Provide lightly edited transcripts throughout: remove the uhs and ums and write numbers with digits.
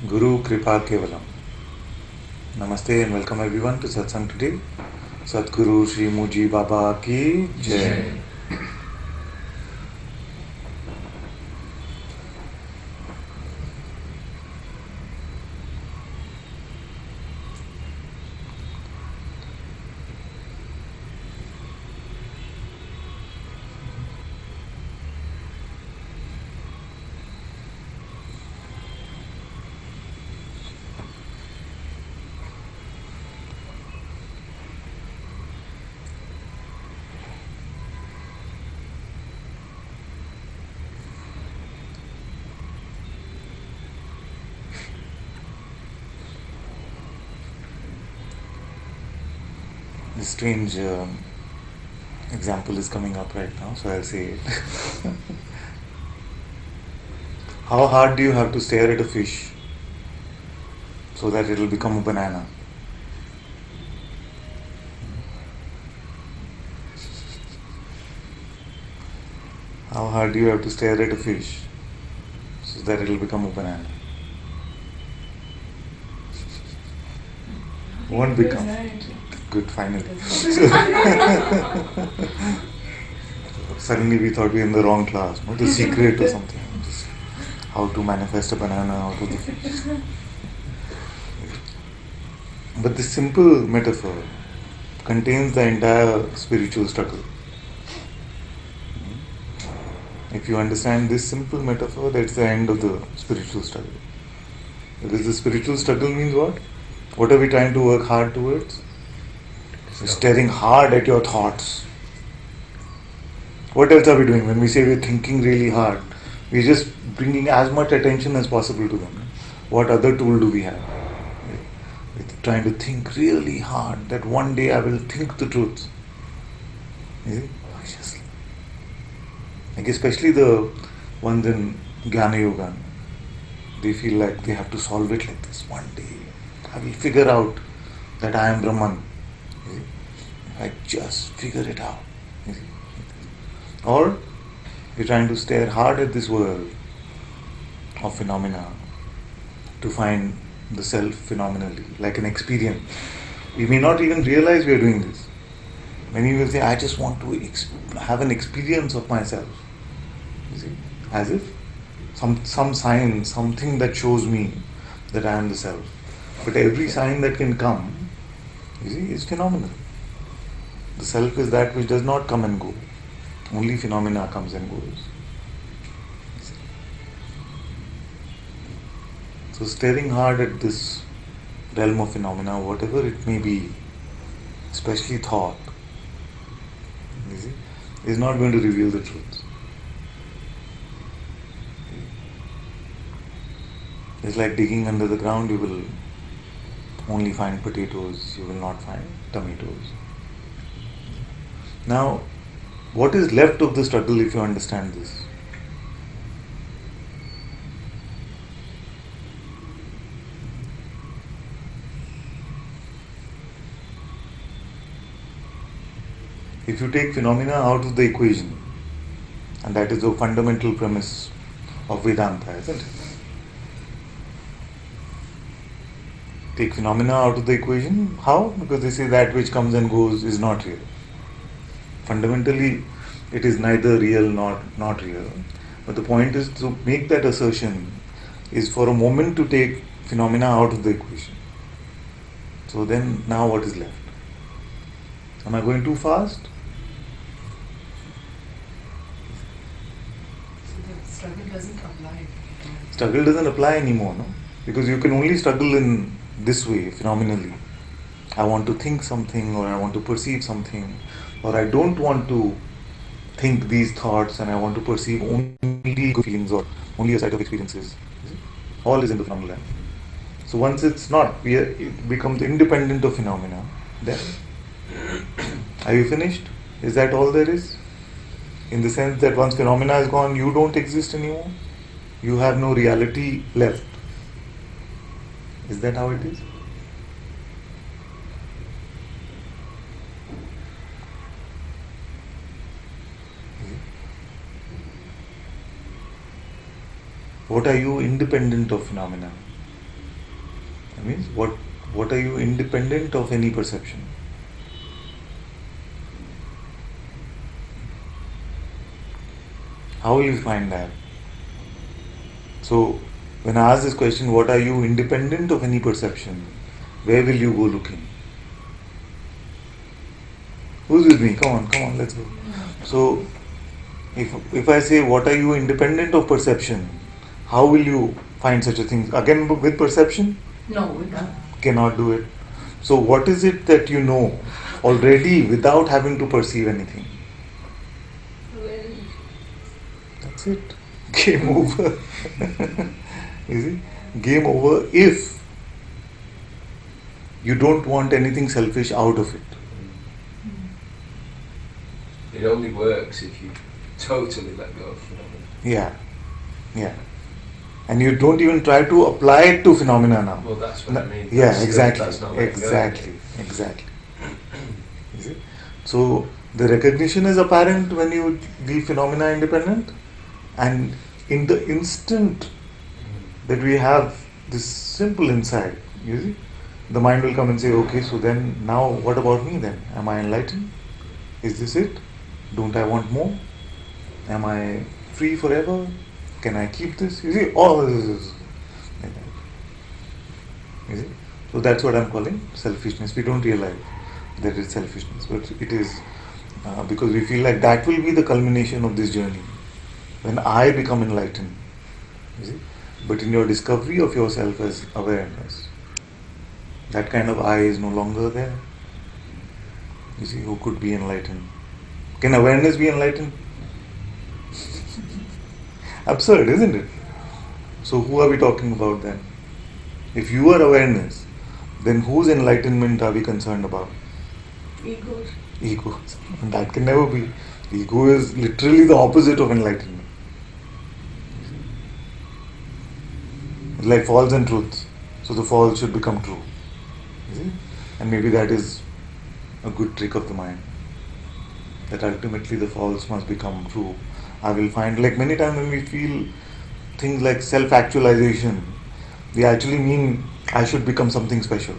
Guru Kripa Kevalam. Namaste and welcome everyone to Satsang today. Satguru Sri Muji Baba Ki Jai. This strange example is coming up right now, so I'll say it. How hard do you have to stare at a fish so that it will become a banana? How hard do you have to stare at a fish so that it will become a banana? Won't become. Good, finally. Suddenly we thought we were in the wrong class. Not the secret or something. Just how to manifest a banana out of the fish. But this simple metaphor contains the entire spiritual struggle. If you understand this simple metaphor, that's the end of the spiritual struggle. Because the spiritual struggle means what? What are we trying to work hard towards? Staring hard at your thoughts. What else are we doing? When we say we're thinking really hard, we're just bringing as much attention as possible to them. What other tool do we have? We're trying to think really hard that one day I will think the truth. Is it? Consciously. Like especially the ones in Jnana Yoga, they feel like they have to solve it like this. One day I will figure out that I am Brahman. If I just figure it out. Or you're trying to stare hard at this world of phenomena to find the self phenomenally, like an experience. We may not even realize we are doing this. Many will say, I just want to have an experience of myself. You see? As if some sign, something that shows me that I am the self. But every sign that can come, you see, is phenomenal. The self is that which does not come and go. Only phenomena comes and goes. So staring hard at this realm of phenomena, whatever it may be, especially thought, you see, is not going to reveal the truth. It's like digging under the ground, you will only find potatoes, you will not find tomatoes. Now, what is left of the struggle if you understand this? If you take phenomena out of the equation, and that is the fundamental premise of Vedanta, isn't it? Take phenomena out of the equation. How? Because they say that which comes and goes is not real. Fundamentally, it is neither real nor not real. But the point is to make that assertion is for a moment to take phenomena out of the equation. So then, now what is left? Am I going too fast? So the struggle doesn't apply. Struggle doesn't apply anymore, no? Because you can only struggle in this way, phenomenally. I want to think something, or I want to perceive something, or I don't want to think these thoughts and I want to perceive only good feelings or only a set of experiences. All is in the phenomenal. So once it's not, it becomes independent of phenomena. Then, are you finished? Is that all there is? In the sense that once phenomena is gone, you don't exist anymore. You have no reality left. Is that how it is? What are you independent of phenomena? That means what are you independent of any perception? How will you find that? So, when I ask this question, what are you independent of any perception? Where will you go looking? Who's with me? Come on, let's go. So, if I say, what are you independent of perception? How will you find such a thing? Again, with perception? No, we can't. Cannot do it. So, what is it that you know already without having to perceive anything? That's it. Game over. You see? Game over if you don't want anything selfish out of it. It only works if you totally let go of phenomena. Yeah. And you don't even try to apply it to phenomena now. Well, that's what I mean. Yeah, That's exactly. That's not letting go. Exactly. You see? So the recognition is apparent when you leave phenomena independent, and in the instant that we have this simple insight, you see, the mind will come and say, okay, so then now what about me then? Am I enlightened? Is this it? Don't I want more? Am I free forever? Can I keep this? You see, all this is like that. You see? So that's what I'm calling selfishness. We don't realize that it's selfishness, but it is because we feel like that will be the culmination of this journey when I become enlightened. You see? But in your discovery of yourself as awareness, that kind of I is no longer there. You see, who could be enlightened? Can awareness be enlightened? Absurd, isn't it? So who are we talking about then? If you are awareness, then whose enlightenment are we concerned about? Egos. Egos. And that can never be. Ego is literally the opposite of enlightenment. It's like false and truths. So the false should become true. You see? And maybe that is a good trick of the mind. That ultimately the false must become true. I will find, like many times when we feel things like self-actualization, we actually mean I should become something special.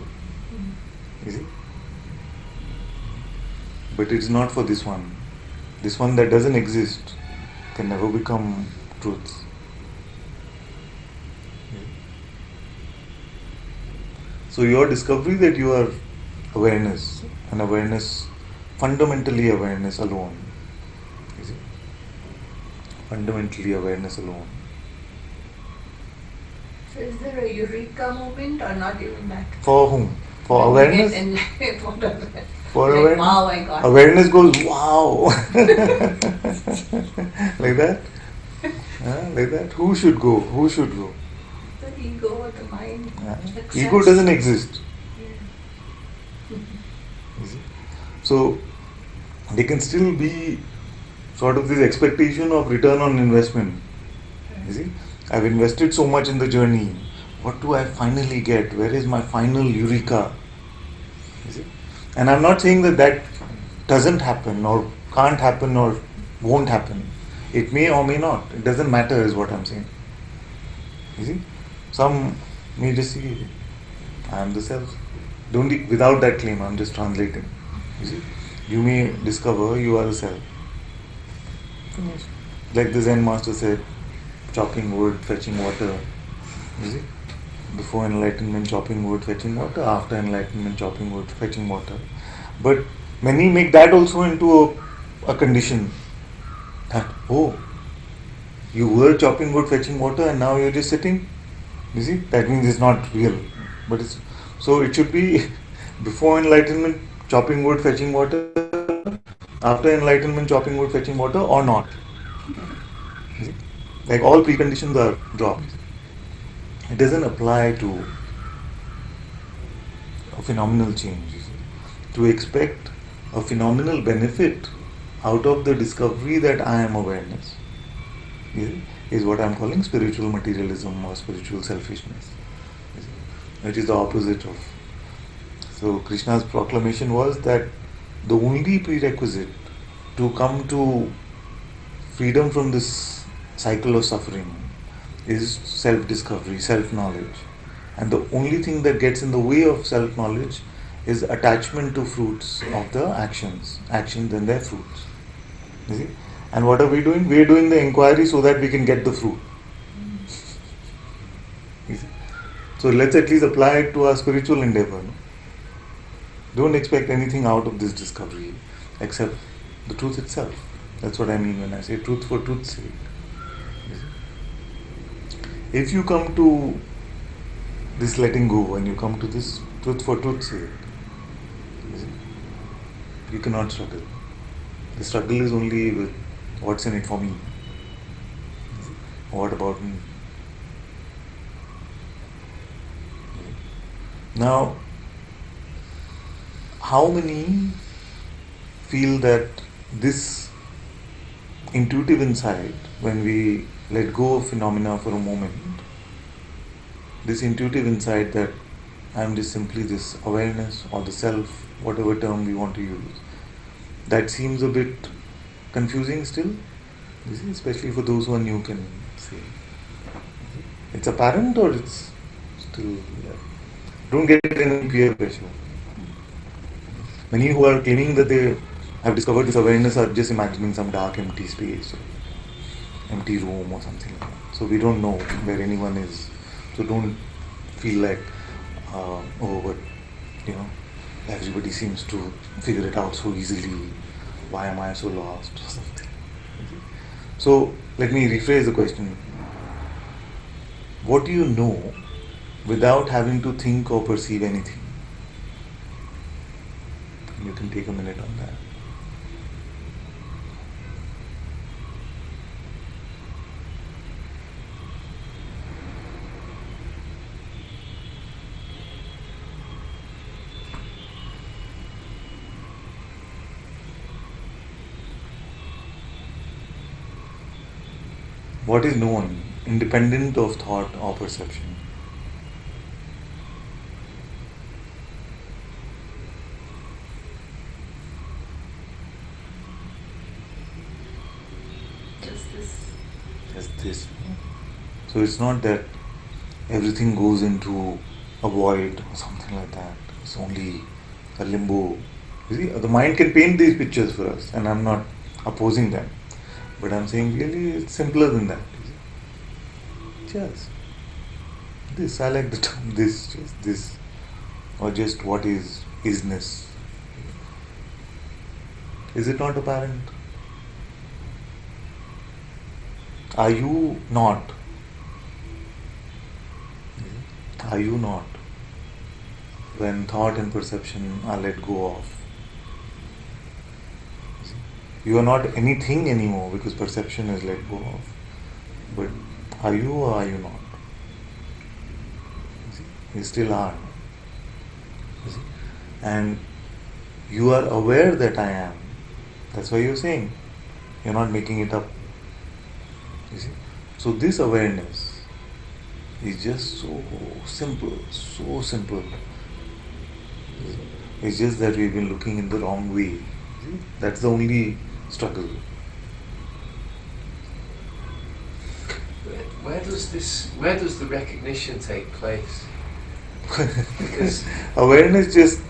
You see? But it's not for this one. This one that doesn't exist can never become truth. So your discovery that you are awareness, and awareness, fundamentally awareness alone. You see? Fundamentally awareness alone. So is there a eureka moment or not even that? For whom? For When you awareness? get enlightened, whatever. For Like, awareness? wow, I got it. Awareness goes, wow! Like that? Like that? Who should go? Who should go? The ego or the mind. Accepts. Ego doesn't exist. Yeah. You see? So, there can still be sort of this expectation of return on investment. You see? I've invested so much in the journey. What do I finally get? Where is my final eureka? You see? And I'm not saying that that doesn't happen or can't happen or won't happen. It may or may not. It doesn't matter is what I'm saying. You see? Some may just see, I am the self. Without that claim, I'm just translating. You see? You may discover you are the self. Finish. Like the Zen master said, chopping wood, fetching water. You see? Before enlightenment, chopping wood, fetching water. After enlightenment, chopping wood, fetching water. But many make that also into a condition. That, oh, you were chopping wood, fetching water, and now you're just sitting. You see? That means it's not real. But it's so it should be before enlightenment, chopping wood, fetching water. After enlightenment, chopping wood, fetching water, or not. You see? Like all preconditions are dropped. It doesn't apply to a phenomenal change. You see. To expect a phenomenal benefit out of the discovery that I am awareness, you see, is what I'm calling spiritual materialism or spiritual selfishness. You see. It is the opposite of. So Krishna's proclamation was that the only prerequisite to come to freedom from this cycle of suffering is self-discovery, self-knowledge. And the only thing that gets in the way of self-knowledge is attachment to fruits of the actions and their fruits. You see? And what are we doing? We are doing the inquiry so that we can get the fruit. You see? So let's at least apply it to our spiritual endeavor. No? Don't expect anything out of this discovery except the truth itself. That's what I mean when I say truth for truth's sake. You see? If you come to this letting go and you come to this truth for truth's sake, you see, you cannot struggle. The struggle is only with what's in it for me. What about me? Now, how many feel that this intuitive insight, when we let go of phenomena for a moment, this intuitive insight that I am just simply this awareness or the self, whatever term we want to use, that seems a bit confusing still? You see, especially for those who are new can say. It's apparent or it's still there? Don't get any peer pressure. Many who are claiming that they have discovered this awareness are just imagining some dark empty space or empty room or something like that. So we don't know where anyone is. So don't feel like, but everybody seems to figure it out so easily. Why am I so lost or something? So let me rephrase the question. What do you know without having to think or perceive anything? You can take a minute on that. What is known, independent of thought or perception? Just this. So it's not that everything goes into a void or something like that. It's only a limbo. You see, the mind can paint these pictures for us, and I'm not opposing them. But I'm saying really it's simpler than that. Just this, I like the term this, just this, or just what is isness. Is it not apparent? Are you not? Are you not? When thought and perception are let go of. You are not anything anymore because perception is let go of. But are you or are you not? You still are. And you are aware that I am. That's why you're saying. You're not making it up. You see? So this awareness is just so simple, so simple. It's just that we've been looking in the wrong way. That's the only struggle. Where does the recognition take place? Because awareness just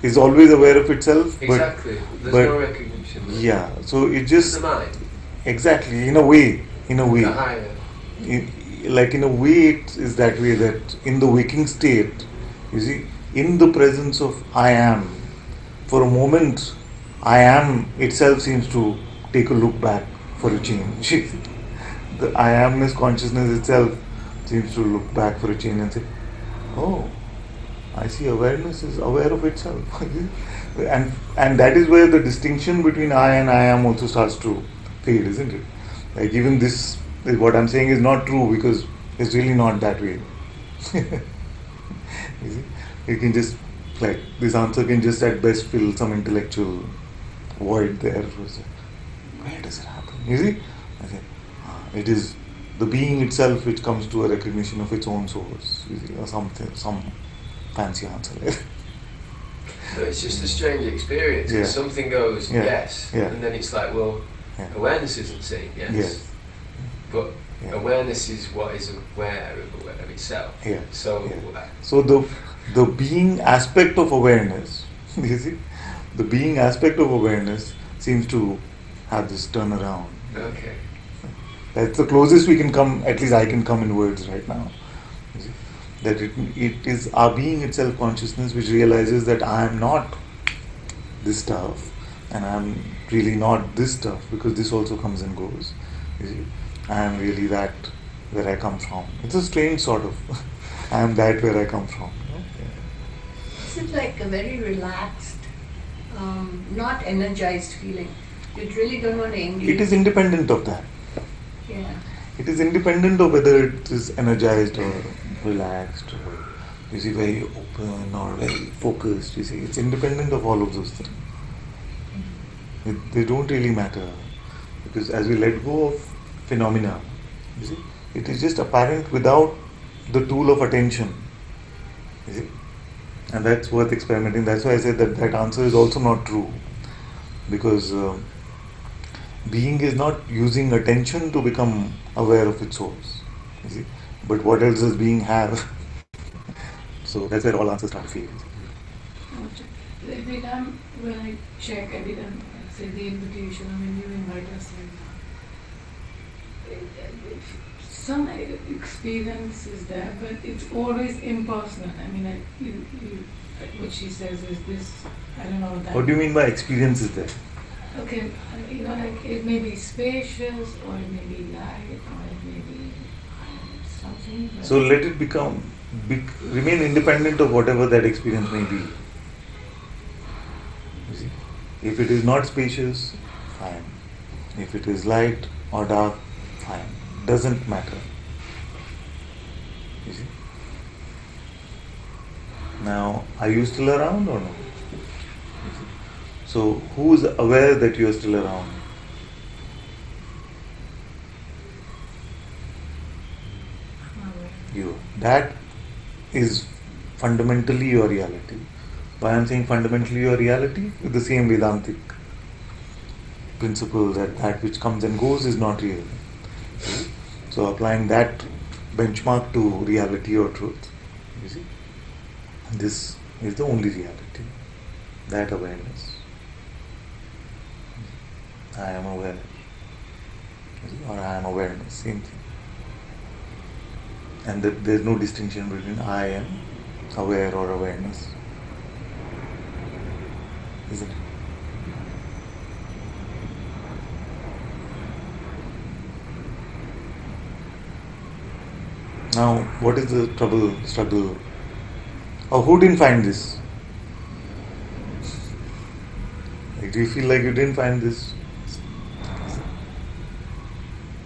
is always aware of itself. Exactly. There's no recognition. Yeah. So it just the mind. Exactly. In a way. The higher. In a way, it is that way that in the waking state, you see, in the presence of I am, for a moment, I am itself seems to take a look back for a change. The I amness consciousness itself seems to look back for a change and say, oh, I see awareness is aware of itself. and that is where the distinction between I and I am also starts to fade, isn't it? Like even this, what I'm saying is not true because it's really not that way. You see? You can just, like, this answer can just at best fill some intellectual void there. Where does it happen? You see? I say, it is the being itself which comes to a recognition of its own source, you see, or something, some fancy answer like that. But it's just a strange experience. Yeah. Something goes yes, Yeah. and then it's like, well, Yeah. awareness isn't saying yes. Yes. But Yeah. awareness is what is aware of itself. Yeah. So Yeah. So the being aspect of awareness, you see, the being aspect of awareness seems to have this turnaround. okay. That's the closest we can come. At least I can come in words right now. You see, that it is our being itself consciousness which realizes that I am not this stuff, and I'm really not this stuff because this also comes and goes. You see, I am really that where I come from. It's a strange sort of. I am that where I come from. Is it like a very relaxed, not energized feeling? You really don't want to engage. It is independent of that. Yeah. It is independent of whether it is energized or relaxed or you see very open or very focused. You see, it's independent of all of those things. They don't really matter because as we let go of phenomena, you see, it is just apparent without the tool of attention. You see, and that's worth experimenting. That's why I said that that answer is also not true because being is not using attention to become aware of its source. You see, but what else does being have? So that's where all answers start to fail. Every time when I check, every time I say the invitation, I mean you invite us in. Some experience is there, but it's always impersonal. I mean, what she says is this, I don't know that. What do you mean by experience is there? Okay, like it may be spacious, or it may be light, or it may be something. So let it remain independent of whatever that experience may be. You see, if it is not spacious, fine. If it is light or dark, fine. Doesn't matter. You see. Now, are you still around or no? You see? So, who is aware that you are still around? You. That is fundamentally your reality. Why I am saying fundamentally your reality? With the same Vedantic principle that that which comes and goes is not real. So applying that benchmark to reality or truth, you see, this is the only reality. That awareness. I am aware. Or I am awareness, same thing. And that there is no distinction between I am aware or awareness. Isn't it? Now, what is the trouble, struggle? Or who didn't find this? Like, do you feel like you didn't find this?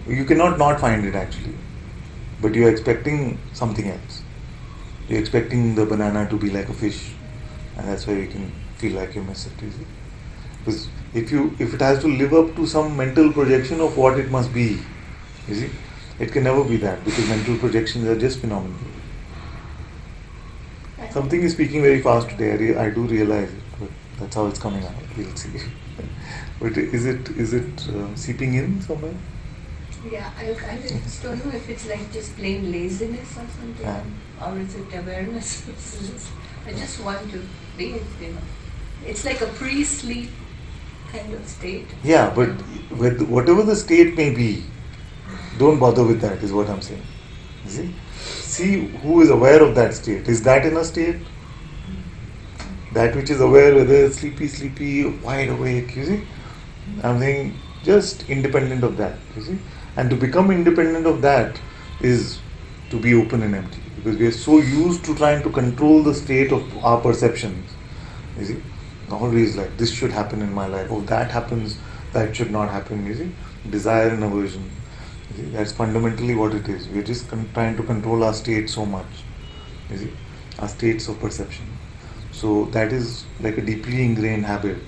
You cannot not find it actually, but you are expecting something else. You are expecting the banana to be like a fish, and that's why you can feel like you miss it. You see? Because if it has to live up to some mental projection of what it must be, you see, it can never be that because mental projections are just phenomenal. Something is speaking very fast today. I do realize it, but that's how it's coming out. We'll see. But is it seeping in somewhere? Yeah, I just don't know if it's like just plain laziness or something, or is it awareness? I just want to be it, It's like a pre-sleep kind of state. Yeah, but with whatever the state may be, don't bother with that, is what I'm saying. You see who is aware of that state. Is that in a state? That which is aware whether it's sleepy, wide awake, you see? I'm saying just independent of that, you see? And to become independent of that is to be open and empty. Because we are so used to trying to control the state of our perceptions. You see? Always like, this should happen in my life. Oh, that happens, that should not happen, you see? Desire and aversion. You see? That's fundamentally what it is. We're just trying to control our state so much. You see? Our states of perception. So that is like a deeply ingrained habit.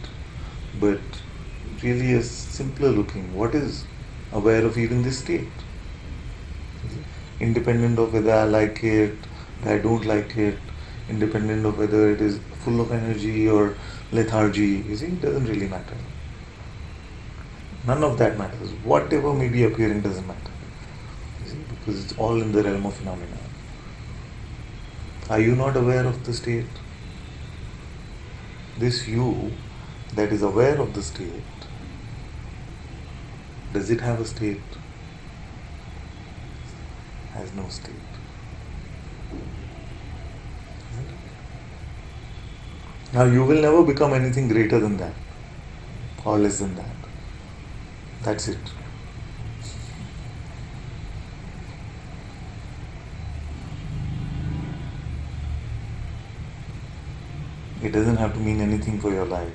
But really a simpler looking. What is aware of even this state? Independent of whether I like it, I don't like it, independent of whether it is full of energy or lethargy, you see, it doesn't really matter. None of that matters. Whatever may be appearing doesn't matter. because it's all in the realm of phenomena. Are you not aware of the state? This you that is aware of the state, does it have a state? Has no state. Now you will never become anything greater than that or less than that. That's it. It doesn't have to mean anything for your life.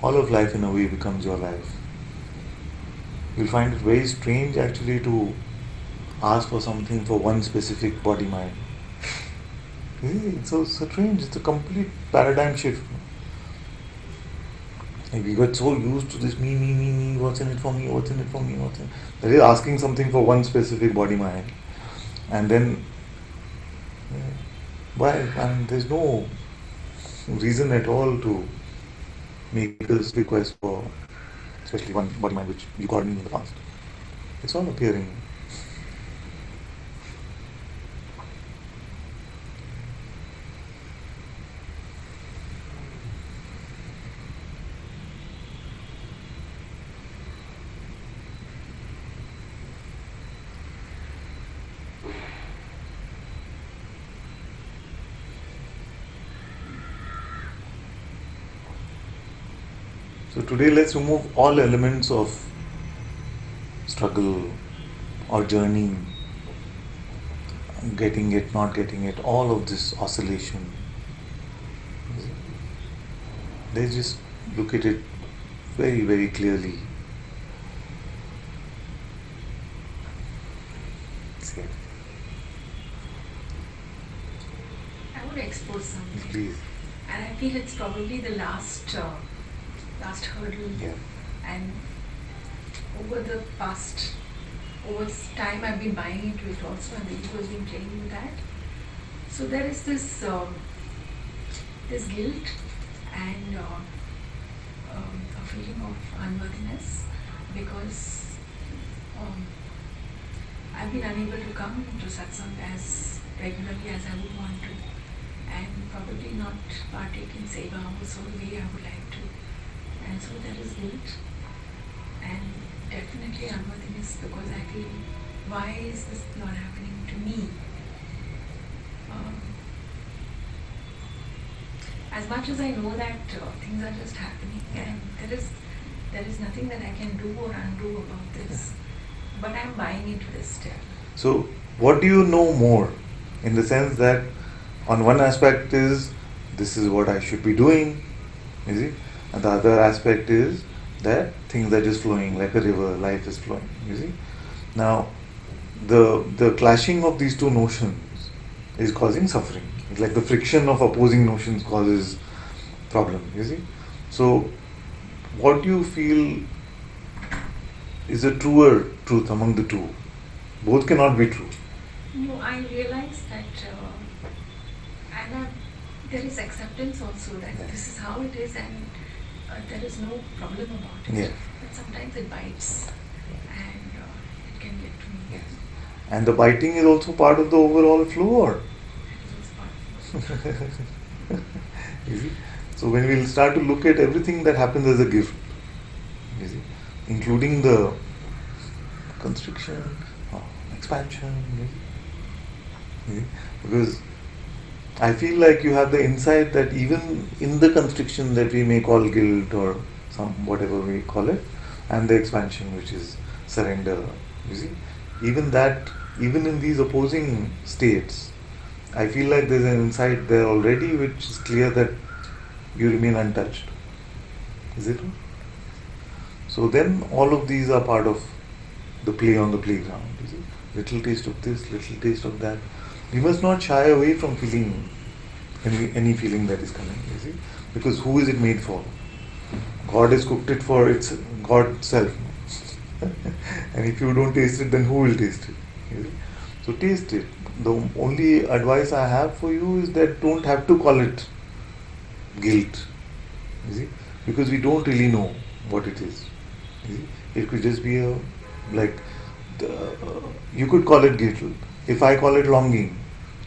All of life in a way becomes your life. You'll find it very strange actually to ask for something for one specific body mind. It's so strange, it's a complete paradigm shift. And we got so used to this me, what's in it for me, what's in it for me, what's in it. That is asking something for one specific body mind. And then, why? And there's no reason at all to make this request for especially one body mind which you got me in the past. It's all appearing. So today let's remove all elements of struggle or journey, getting it, not getting it, all of this oscillation. Let's just look at it very, very clearly. See. I would expose something. Please. And I feel it's probably the last hurdle. Yeah. And over time I've been buying into it also, and the ego has been playing with that. So there is this guilt and a feeling of unworthiness because I've been unable to come to satsang as regularly as I would want to, and probably not partake in seva also the way I would like to. And so there is guilt and definitely unworthiness because I feel, why is this not happening to me? As much as I know that things are just happening and there is nothing that I can do or undo about this, but I'm buying into this still. So what do you know more? In the sense that on one aspect is this is what I should be doing, you see? And the other aspect is that things are just flowing like a river, life is flowing, you see. Now, the clashing of these two notions is causing suffering. It's like the friction of opposing notions causes problem, you see. So, what do you feel is a truer truth among the two? Both cannot be true. No, I realize that there is acceptance also that this is how it is and there is no problem about it. Yeah. But sometimes it bites and it can get to me. Yes. And the biting is also part of the overall flow, or? It is part of it. You see? So when we'll start to look at everything that happens as a gift, you see, including the constriction, expansion, you see? Because I feel like you have the insight that even in the constriction that we may call guilt or some whatever we call it, and the expansion which is surrender, you see, even in these opposing states, I feel like there's an insight there already which is clear that you remain untouched. Is it? So then all of these are part of the play on the playground. You see? Little taste of this, little taste of that. We must not shy away from feeling any feeling that is coming, you see. Because who is it made for? God has cooked it for its God self. And if you don't taste it, then who will taste it? You see? So taste it. The only advice I have for you is that don't have to call it guilt. You see, because we don't really know what it is. You see? It could just be a like you could call it guilt. If I call it longing,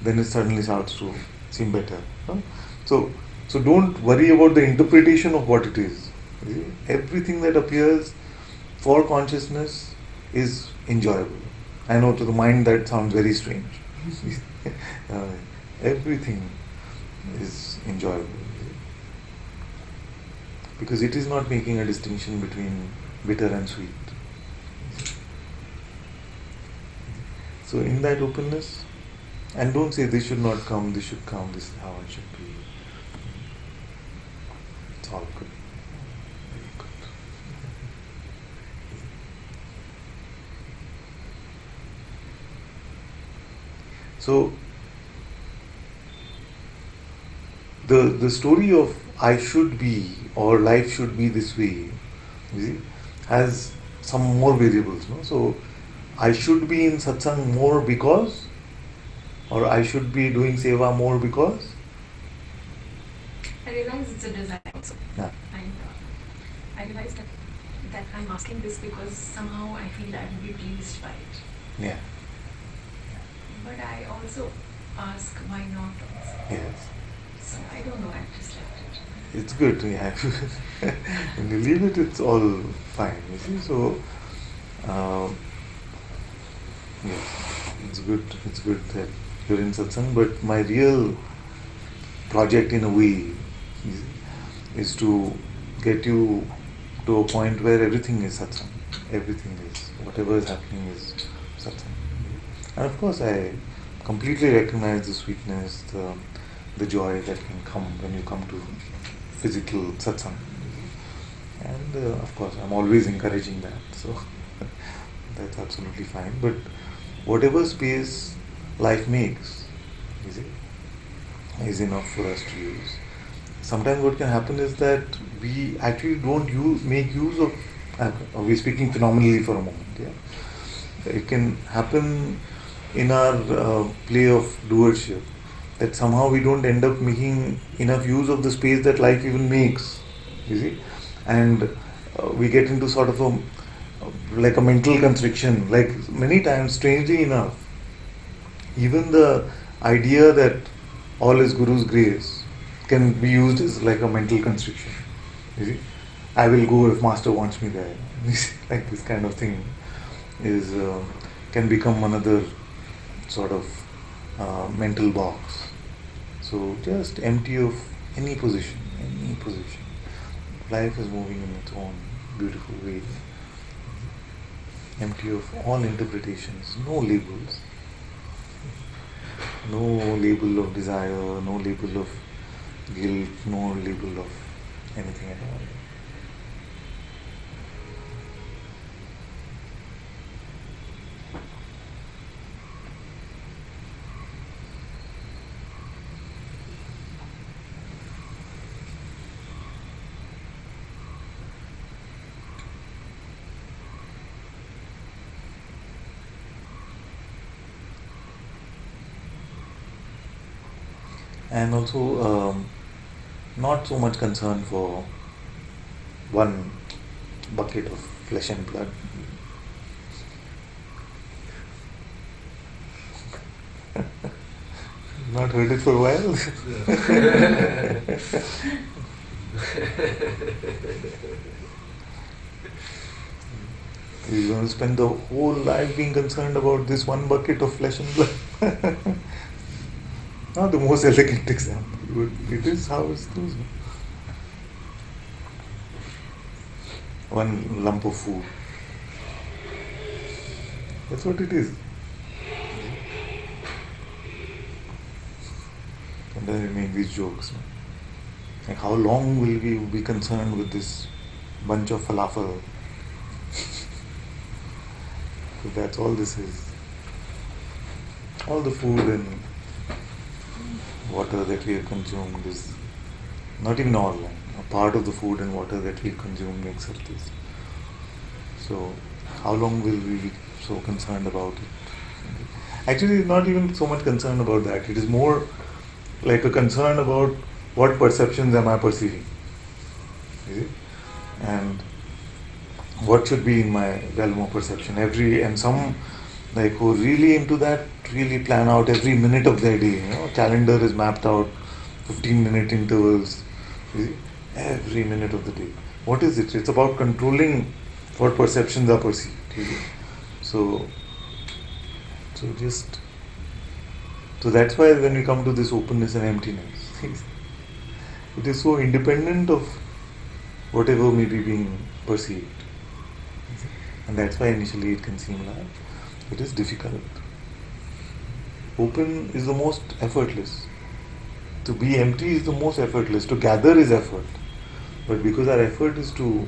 then it suddenly starts to seem better. No? So so don't worry about the interpretation of what it is. You see? Everything that appears for consciousness is enjoyable. I know to the mind that sounds very strange. uh, Everything is enjoyable because it is not making a distinction between bitter and sweet. So in that openness, and don't say this should not come, this should come, this is how it should be. It's all good. Very good. So the story of I should be or life should be this way, you see, has some more variables. No? So I should be in satsang more because, or I should be doing seva more because. I realize it's a desire. Yeah. And I realize that I'm asking this because somehow I feel I will be pleased by it. Yeah. But I also ask why not also. Yes. So I don't know, I've just left it. It's good. Yeah. When you leave it, it's all fine. You see. So. Yes, it's good. It's good that you're in satsang. But my real project, in a way, is to get you to a point where everything is satsang. Everything is whatever is happening is satsang. And of course, I completely recognize the sweetness, the joy that can come when you come to physical satsang. And of course, I'm always encouraging that. So that's absolutely fine. But whatever space life makes, is enough for us to use. Sometimes what can happen is that we actually don't make use of. We're speaking phenomenally for a moment. Yeah, it can happen in our play of doership that somehow we don't end up making enough use of the space that life even makes. You see, and we get into sort of like a mental constriction. Like many times, strangely enough, even the idea that all is Guru's grace can be used as like a mental constriction. You see, I will go if Master wants me there. Like this kind of thing is can become another sort of mental box. So just empty of any position, any position. Life is moving in its own beautiful way. Empty of all interpretations, no labels. No label of desire, no label of guilt, no label of anything at all. And also not so much concern for one bucket of flesh and blood. Not heard it for a while. You're going to spend the whole life being concerned about this one bucket of flesh and blood. Not the most elegant example, but it is how it goes. One lump of food. That's what it is. And then we make these jokes. Like, how long will we be concerned with this bunch of falafel? If that's all this is. All the food and water that we have consumed is not even all. A part of the food and water that we consume makes up this. So, how long will we be so concerned about it? Actually, not even so much concerned about that. It is more like a concern about what perceptions am I perceiving. You see? And what should be in my realm of perception? And some like who are really into that really plan out every minute of their day. Calendar is mapped out, 15-minute intervals. You see? Every minute of the day. What is it? It's about controlling what perceptions are perceived. You see? So that's why when we come to this openness and emptiness, it is so independent of whatever may be being perceived. And that's why initially it can seem like it is difficult. Open is the most effortless. To be empty is the most effortless. To gather is effort. But because our effort is to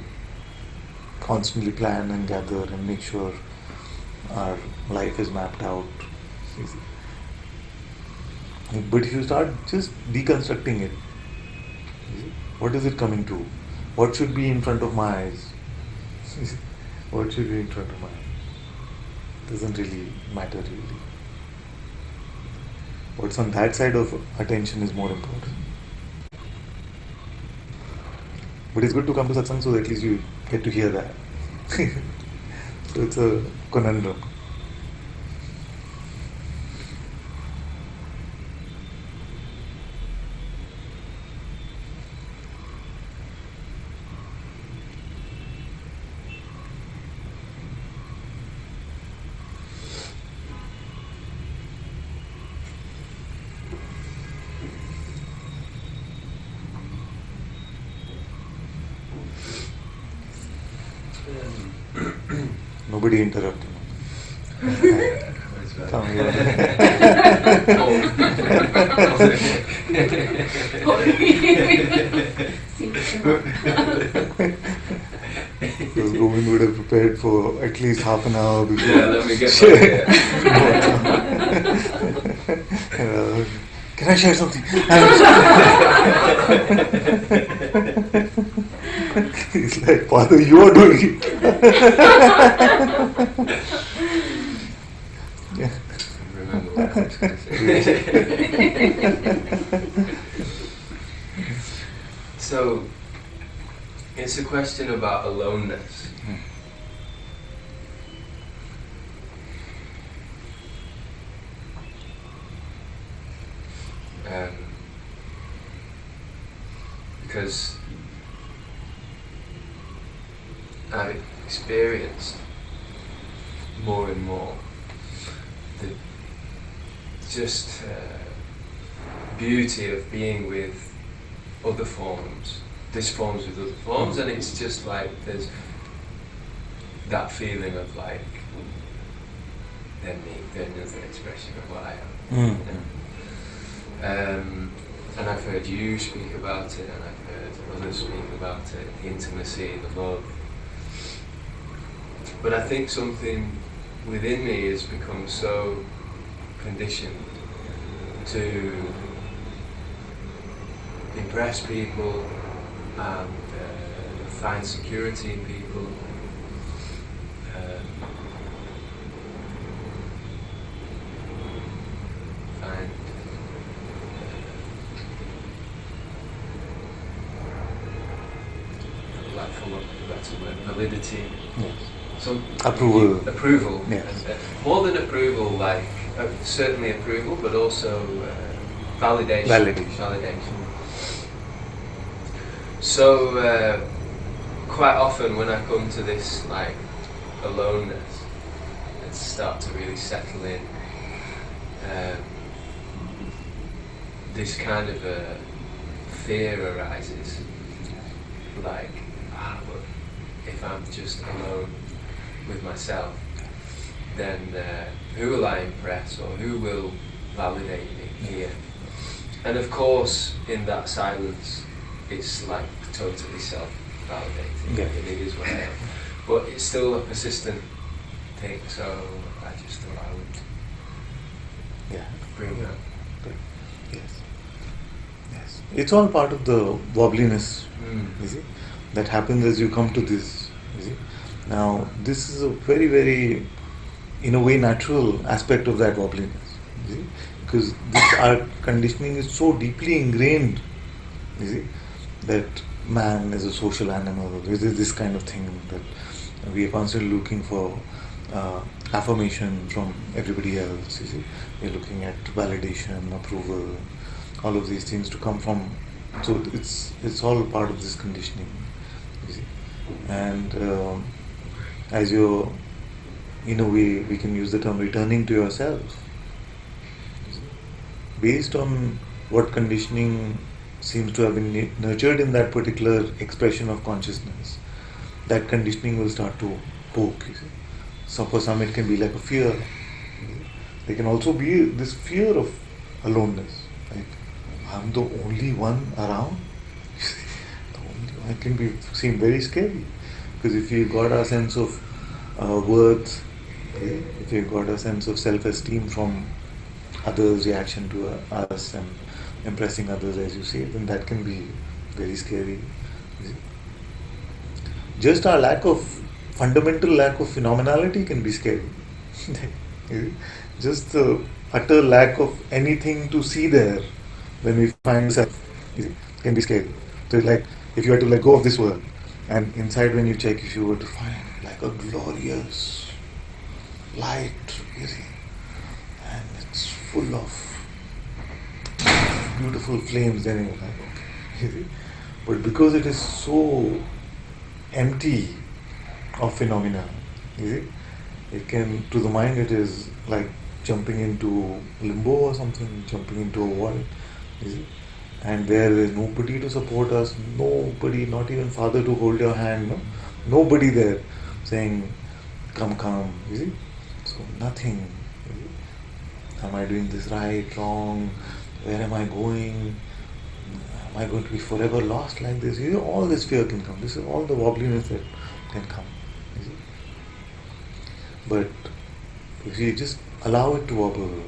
constantly plan and gather and make sure our life is mapped out. But if you start just deconstructing it, what is it coming to? What should be in front of my eyes? What should be in front of my eyes? Doesn't really matter really. What's on that side of attention is more important. But it's good to come to satsang so at least you get to hear that. So it's a conundrum. Nobody interrupted. Come here. Because Govind would have prepared for at least half an hour before. Yeah, let me get Can I share something? He's like, Father, you are doing it. Yeah. Remember what I was going to say. So, it's a question about aloneness. Because I've experienced more and more the just beauty of being with other forms, this forms with other forms, and it's just like there's that feeling of like they're me, they're another expression of what I am. And I've heard you speak about it, and I've heard others speak about it, the intimacy, the love. But I think something within me has become so conditioned to impress people and find security in people. Find like for what that's a word, validity. Yes. Some Approval. Yes. And, more than approval, like certainly approval, but also validation. So quite often when I come to this like aloneness and start to really settle in, this kind of a fear arises, like, but if I'm just alone with myself, then who will I impress, or who will validate me here? And of course, in that silence, it's like totally self-validating. Yeah. It is what I am. But it's still a persistent thing, so I just thought I would bring that. Yes. Yes. It's all part of the wobbliness, you see, that happens as you come to this, you see. Now, this is a very, very, in a way, natural aspect of that wobbliness, you see, because our conditioning is so deeply ingrained, you see, that man is a social animal. This is this kind of thing that we are constantly looking for affirmation from everybody else. You see, we're looking at validation, approval, all of these things to come from. So it's all part of this conditioning. You see, and as you're, in a way, we can use the term returning to yourself. You see, based on what conditioning seems to have been nurtured in that particular expression of consciousness, that conditioning will start to poke. You see. So for some it can be like a fear. There can also be this fear of aloneness. Like, I'm the only one around. The only one. It can seem very scary. Because if we got our sense of worth, if we got a sense of self-esteem from others' reaction to us and impressing others, as you say, then that can be very scary. Just our fundamental lack of phenomenality can be scary. Just the utter lack of anything to see there when we find self can be scary. So it's like if you had to let go of this world, and inside when you check, if you were to find like a glorious light, you see, and it's full of beautiful flames, then you're like, okay, you see. But because it is so empty of phenomena, you see, it can, to the mind, it is like jumping into limbo or something, jumping into a void, you see. And there is nobody to support us, nobody, not even father to hold your hand, no? Nobody there saying, come, you see. So nothing. You see? Am I doing this right, wrong? Where am I going? Am I going to be forever lost like this? You see, all this fear can come. This is all the wobbliness that can come. You see? But if you just allow it to wobble,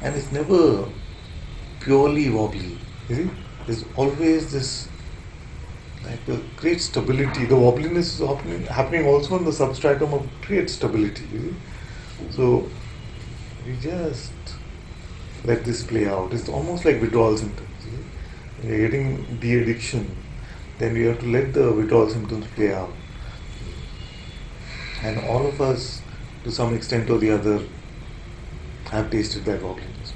and it's never purely wobbly, you see, there's always this like a great stability. The wobbliness is happening also in the substratum of great stability, you see. So we just let this play out. It's almost like withdrawal symptoms. You see. When you're getting de-addiction, then you have to let the withdrawal symptoms play out. And all of us, to some extent or the other, have tasted that wobbliness.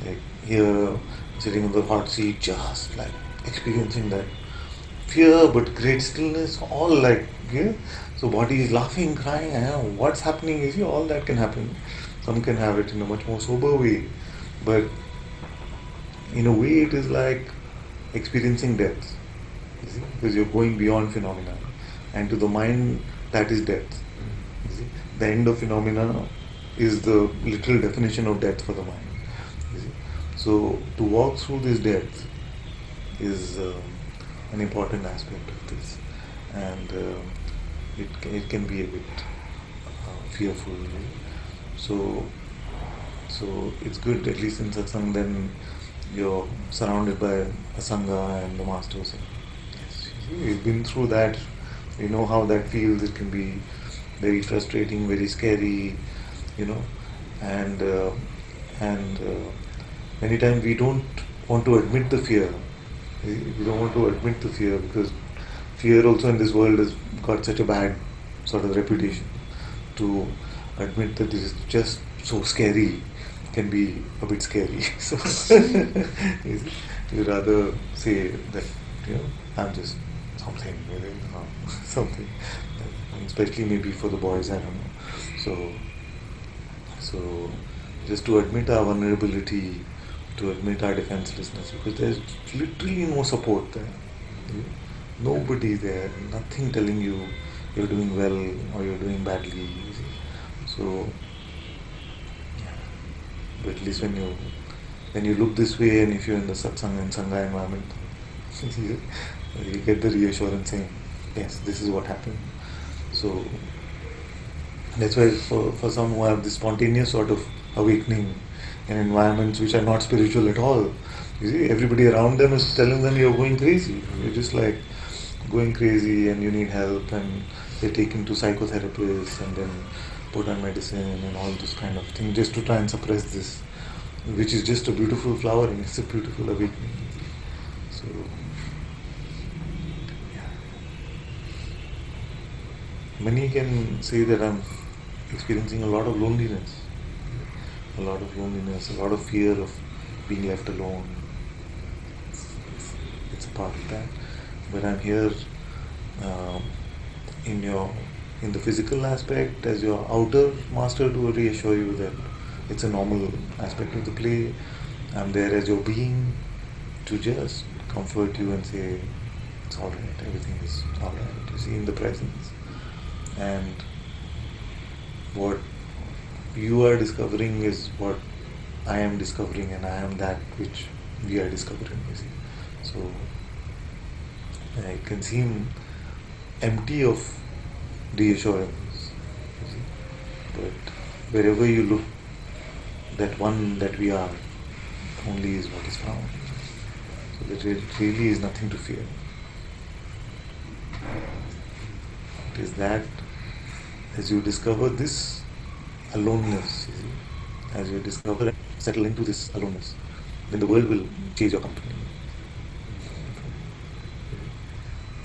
Like here, sitting on the hot seat, just like experiencing that fear but great stillness, all like, yeah. So body is laughing, crying, what's happening, you see, all that can happen. Some can have it in a much more sober way. But in a way it is like experiencing death. You see? Because you're going beyond phenomena. And to the mind, that is death. You see? The end of phenomena is the literal definition of death for the mind. You see? So to walk through this death is an important aspect of this. And it can be a bit fearful. So it's good, at least in satsang, then you're surrounded by a sangha and the masters. Yes, we've been through that. We know how that feels. It can be very frustrating, very scary, and many times we don't want to admit the fear. We don't want to admit the fear because fear also in this world has got such a bad sort of reputation. To admit that this is just so scary can be a bit scary. So you rather say that I'm just something, something. Especially maybe for the boys, I don't know. So just to admit our vulnerability, to admit our defenselessness, because there's literally no support there. Nobody there, nothing telling you you're doing well or you're doing badly. So, yeah. But at least when you look this way, and if you're in the satsang and sangha environment, you get the reassurance saying, yes, this is what happened. So that's why for some who have this spontaneous sort of awakening in environments which are not spiritual at all, you see, everybody around them is telling them you're going crazy. You're just like going crazy and you need help, and they're taken to psychotherapists and then put on medicine and all this kind of thing just to try and suppress this, which is just a beautiful flowering. It's a beautiful awakening. So So, yeah. Many can say that I'm experiencing a lot of loneliness, a lot of loneliness, a lot of fear of being left alone. It's a part of that. But I'm here um, in your in the physical aspect as your outer master to reassure you that it's a normal aspect of the play. I'm there as your being to just comfort you and say it's all right, everything is all right. You see, in the presence, and what you are discovering is what I am discovering, and I am that which we are discovering. You see, so it can seem empty of reassurance, you see, but wherever you look, that one that we are only is what is found. So that it really is nothing to fear. It is that as you discover this aloneness, you see, as you discover and settle into this aloneness, then the world will chase your company.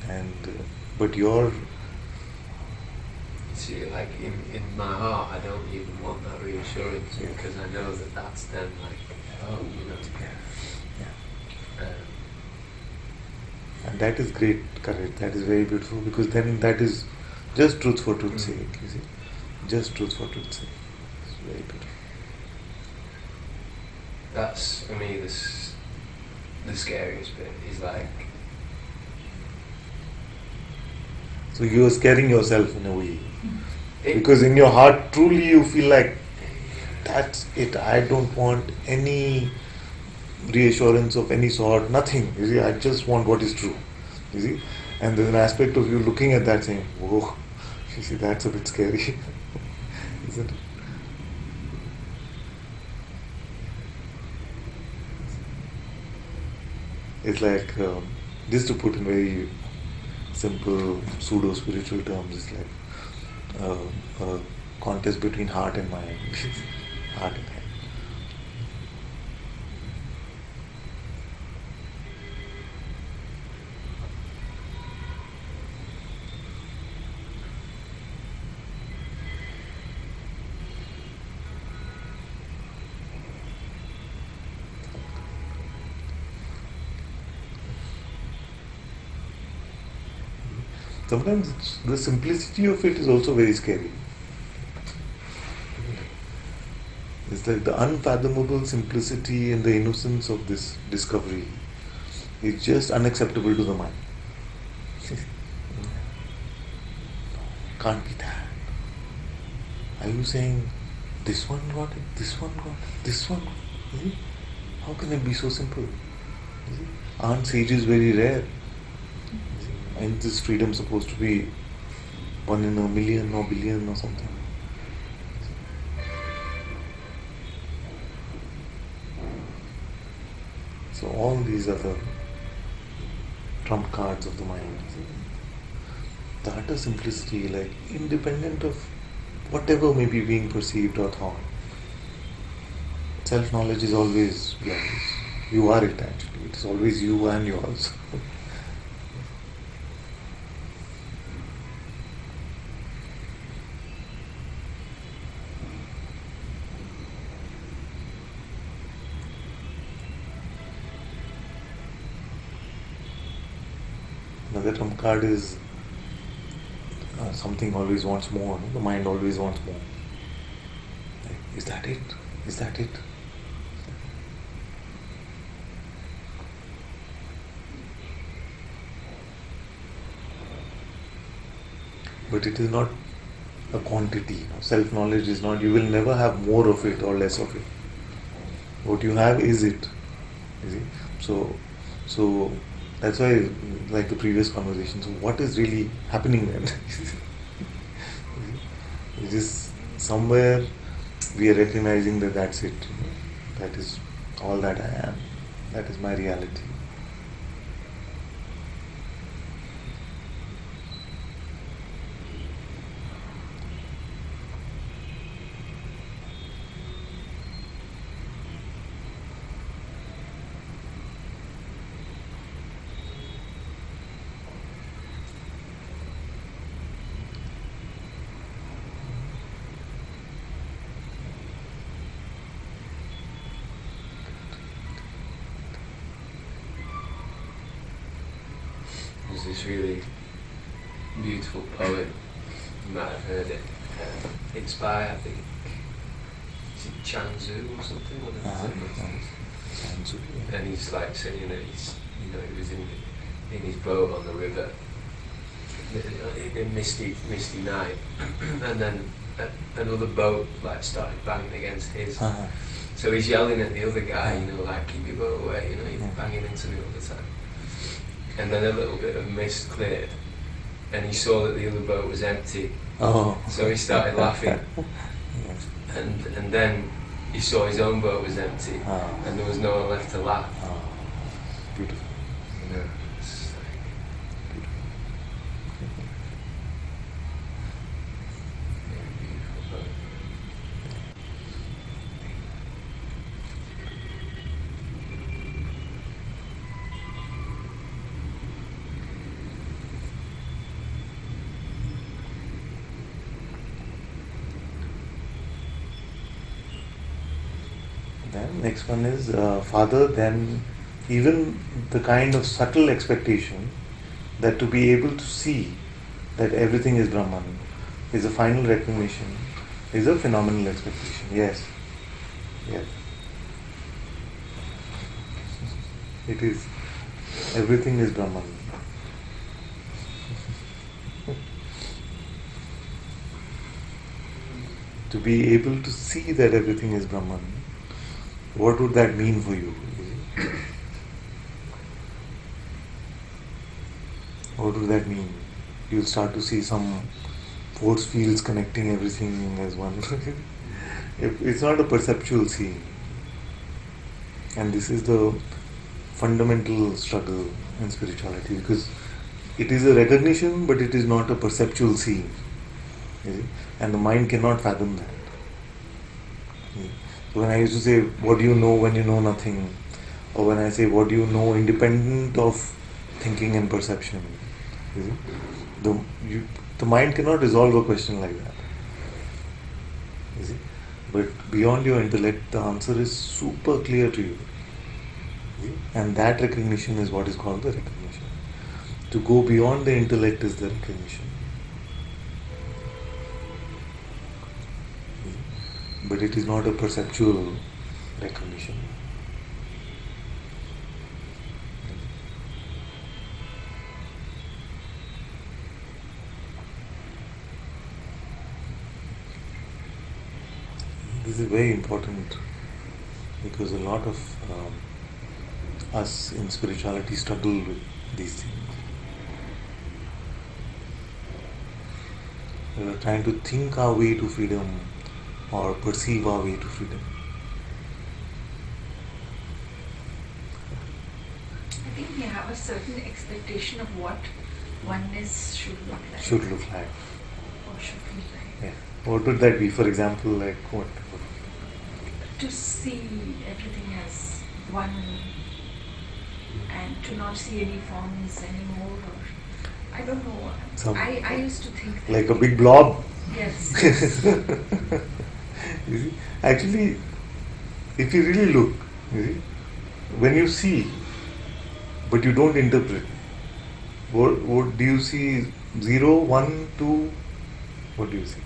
And but your See, like in my heart, I don't even want that reassurance Yeah. because I know that that's then like, oh, you know. yeah. Um, And that is great courage. That is very beautiful, because then that is just truth for truth's sake. You see, just truth for truth's sake. It's very beautiful. that's for me the scariest bit is like, So you are scaring yourself in a way, it, because in your heart truly you feel like that's it. I don't want any reassurance of any sort. Nothing. You see, I just want what is true. You see, and there's an aspect of you looking at that saying, "Whoa," you see, that's a bit scary, isn't it? It's like just to put in very simple pseudo spiritual terms, it's like a contest between heart and mind, heart and head. Sometimes the simplicity of it is also very scary. It's like the unfathomable simplicity and the innocence of this discovery is just unacceptable to the mind. Can't be that. Are you saying this one got it, this one got it, this one got it? You see? How can it be so simple? You see? Aren't sages very rare? Ain't this freedom supposed to be 1 in a million or billion or something? So all these are the trump cards of the mind. The utter simplicity, like independent of whatever may be being perceived or thought. Self-knowledge is always yours. You are it actually. It is always you and yours. Another trump card is something always wants more. No? The mind always wants more. Like, is that it? Is that it? But it is not a quantity. You know? Self-knowledge is not, you will never have more of it or less of it. What you have is it. You see? So that's why, like the previous conversation, so what is really happening then? It is somewhere we are recognizing that that's it. You know? That is all that I am. That is my reality. this really beautiful poem. You might have heard it. It's by, I think, is it Changzu or something? One of the Changzu, yeah. And he's like saying that he was in his boat on the river in a misty night, and then another boat like started banging against his. So he's yelling at the other guy, like, keep your boat away, he's banging into me all the time. And then a little bit of mist cleared, and he saw that the other boat was empty. Oh. So he started laughing. And then he saw his own boat was empty, and there was no one left to laugh. Beautiful. Yeah, it's like very beautiful poem. Then next one is Father, then even the kind of subtle expectation that to be able to see that everything is Brahman is a final recognition, is a phenomenal expectation. Yes. Yes. It is. Everything is Brahman. To be able to see that everything is Brahman, what would that mean for you? What would that mean? You'll start to see some force fields connecting everything as one. It's not a perceptual seeing. And this is the fundamental struggle in spirituality, because it is a recognition, but it is not a perceptual seeing. You see? And the mind cannot fathom that. You see? When I used to say, what do you know when you know nothing? Or when I say, what do you know independent of thinking and perception? You see? The mind cannot resolve a question like that. You see? But beyond your intellect, the answer is super clear to you. You see? And that recognition is what is called the recognition. To go beyond the intellect is the recognition. But it is not a perceptual recognition. This is very important, because a lot of us in spirituality struggle with these things. We are trying to think our way to freedom or perceive our way to freedom. I think we have a certain expectation of what oneness should look like. Should look like. Or should feel like. Yeah. What would that be? For example, like what? To see everything as one and to not see any forms anymore, or I don't know. I used to think that like a big blob. Yes. You see? Actually, if you really look, you see, when you see, but you don't interpret, what do you see? 0, 1, 2? What do you see?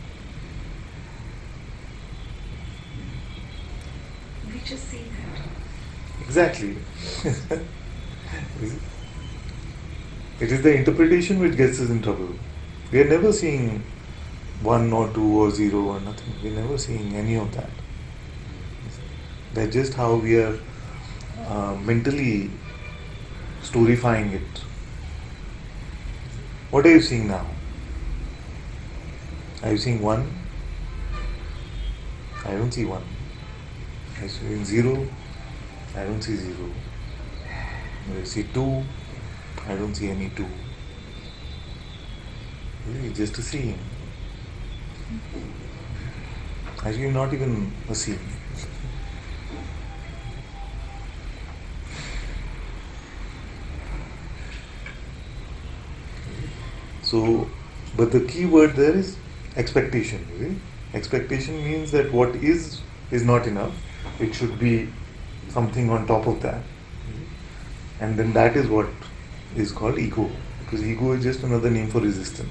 We just see that. Exactly. It is the interpretation which gets us in trouble. We are never seeing 1 or 2 or 0 or nothing. We are never seeing any of that. That's just how we are mentally storifying it. What are you seeing now? Are you seeing 1? I don't see 1. Are you seeing 0? I don't see 0. I see 2. I don't see any 2. Really, just a seeing. Actually, not even a seeing. So, but the key word there is expectation. You see? Expectation means that what is not enough. It should be something on top of that. And then that is what is called ego. Because ego is just another name for resistance.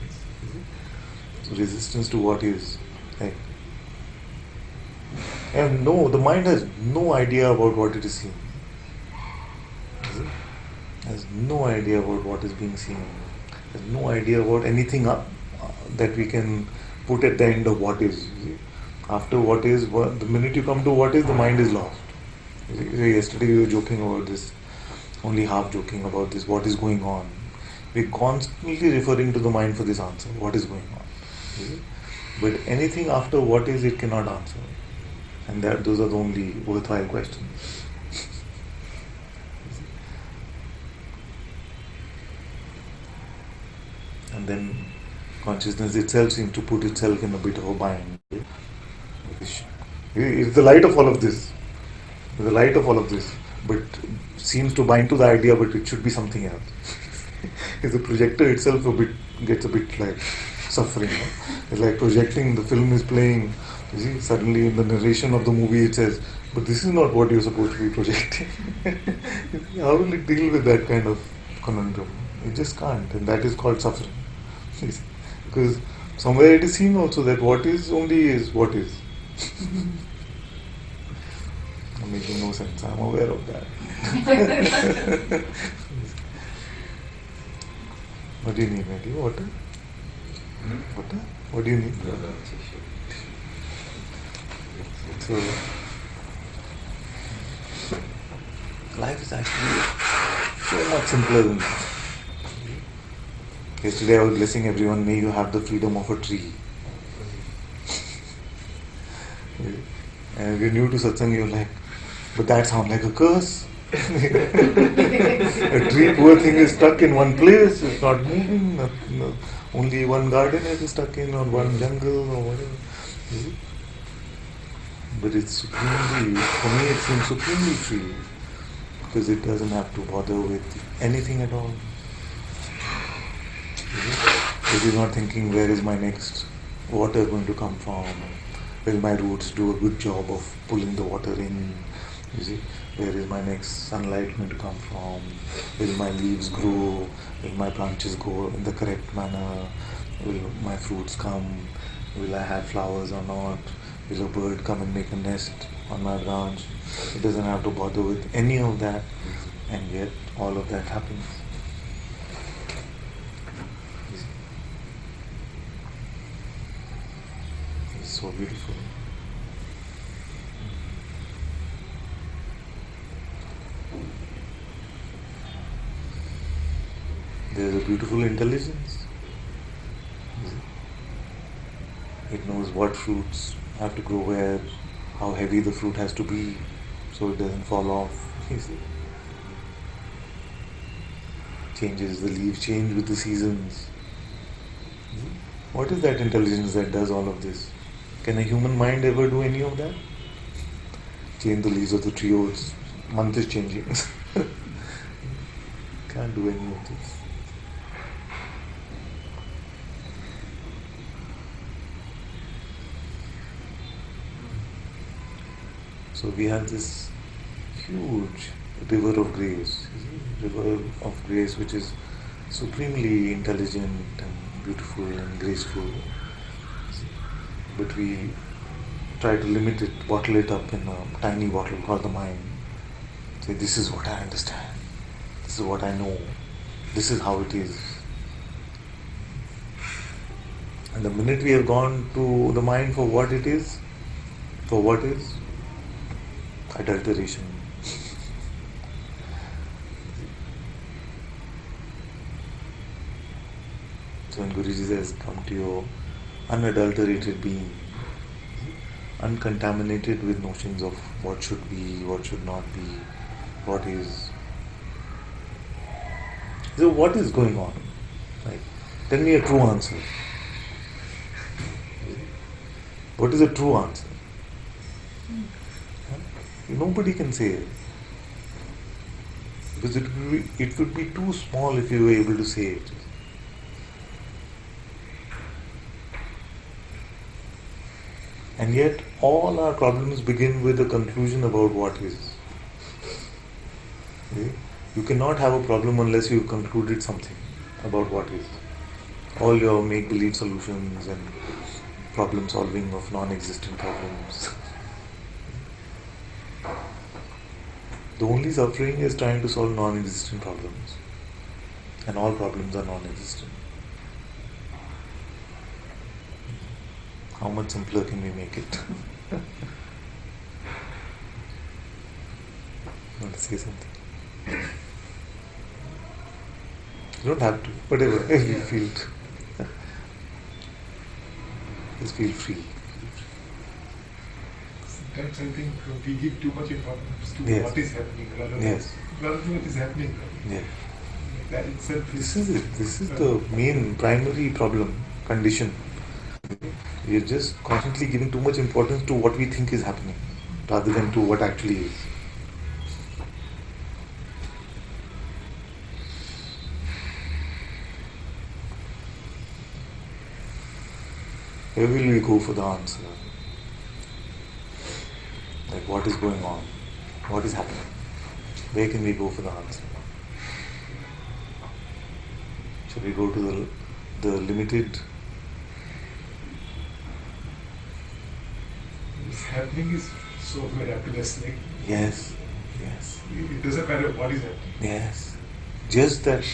So resistance to what is. Right? And no, the mind has no idea about what it is seeing. Has no idea about what is being seen. Has no idea about anything that we can put at the end of what is. After what is, the minute you come to what is, the mind is lost. Yesterday we were joking about this, only half joking about this, what is going on. We're constantly referring to the mind for this answer, what is going on. But anything after what is, it cannot answer. And those are the only worthwhile questions. And then consciousness itself seems to put itself in a bit of a bind. It's the light of all of this. The light of all of this, but seems to bind to the idea, but it should be something else. If the projector itself gets a bit like suffering. No? It's like projecting, the film is playing, you see, suddenly in the narration of the movie it says, but this is not what you're supposed to be projecting. How will it deal with that kind of conundrum? It just can't, and that is called suffering. Because somewhere it is seen also that what is only is what is. Making no sense, I'm aware of that. What do you need, Matthew? Water? Water? What do you need? No tissue. So, life is actually so much simpler than that. Yesterday I was blessing everyone, may you have the freedom of a tree. And if you're new to Satsang, you're like, but that sounds like a curse. A tree, poor thing, is stuck in one place, it's not moving, only one garden is stuck in, or one jungle, or whatever. But it's supremely, for me it seems supremely free, because it doesn't have to bother with anything at all. It is not thinking, where is my next water going to come from? Will my roots do a good job of pulling the water in? You see, where is my next sunlight going to come from? Will my leaves grow? Will my branches grow in the correct manner? Will my fruits come? Will I have flowers or not? Will a bird come and make a nest on my branch? It doesn't have to bother with any of that, and yet all of that happens. It's so beautiful. There is a beautiful intelligence. It knows what fruits have to grow where, how heavy the fruit has to be so it doesn't fall off. You see? Changes, the leaves change with the seasons. What is that intelligence that does all of this? Can a human mind ever do any of that? Change the leaves of the tree, oh, month is changing. Can't do any of this. So we have this huge river of grace, which is supremely intelligent and beautiful and graceful. But we try to limit it, bottle it up in a tiny bottle called the mind. Say, this is what I understand, this is what I know, this is how it is. And the minute we have gone to the mind for what it is, for what is, adulteration. So when Guruji says, come to your unadulterated being, uncontaminated with notions of what should be, what should not be, what is. So what is going on? Like, tell me a true answer. What is a true answer? Nobody can say it. Because it would be too small if you were able to say it. And yet all our problems begin with a conclusion about what is. Okay? You cannot have a problem unless you've concluded something. about what is. All your make-believe solutions and problem solving of non-existent problems. The only suffering is trying to solve non-existent problems. And all problems are non-existent. How much simpler can we make it? Want to say something? You don't have to, whatever, if you feel it. Just feel free. Sometimes I think we give too much importance to Yes. what is happening rather Yes. than what is happening. Yeah. That itself This is it. This is the main primary problem, condition. We are just constantly giving too much importance to what we think is happening rather than to what actually is. Where will we go for the answer? Like what is going on? What is happening? Where can we go for the answer? Shall we go to the limited? What's happening is so miraculous. Like Yes, yes, it doesn't matter what is happening. yes. Just that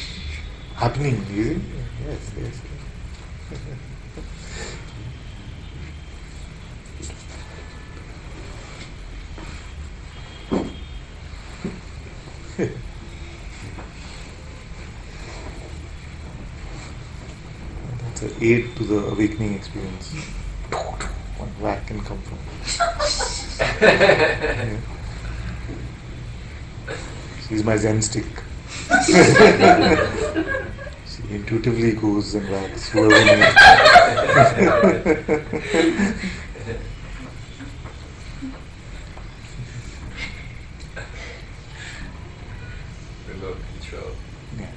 happening, is it? Yes, yes. That's an aid to the awakening experience. One whack can come from. Yeah. She's my Zen stick. She intuitively goes and whacks whoever needs. Remote control. Yeah.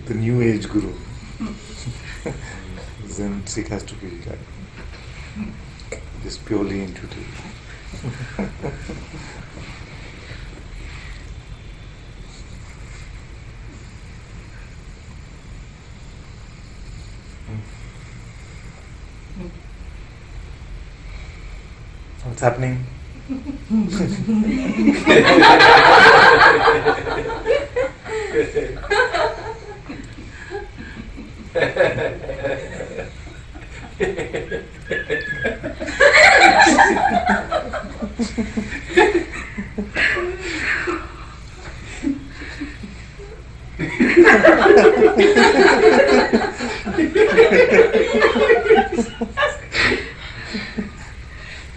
The new age guru. Zen stick has to be like just purely intuitive. What's happening?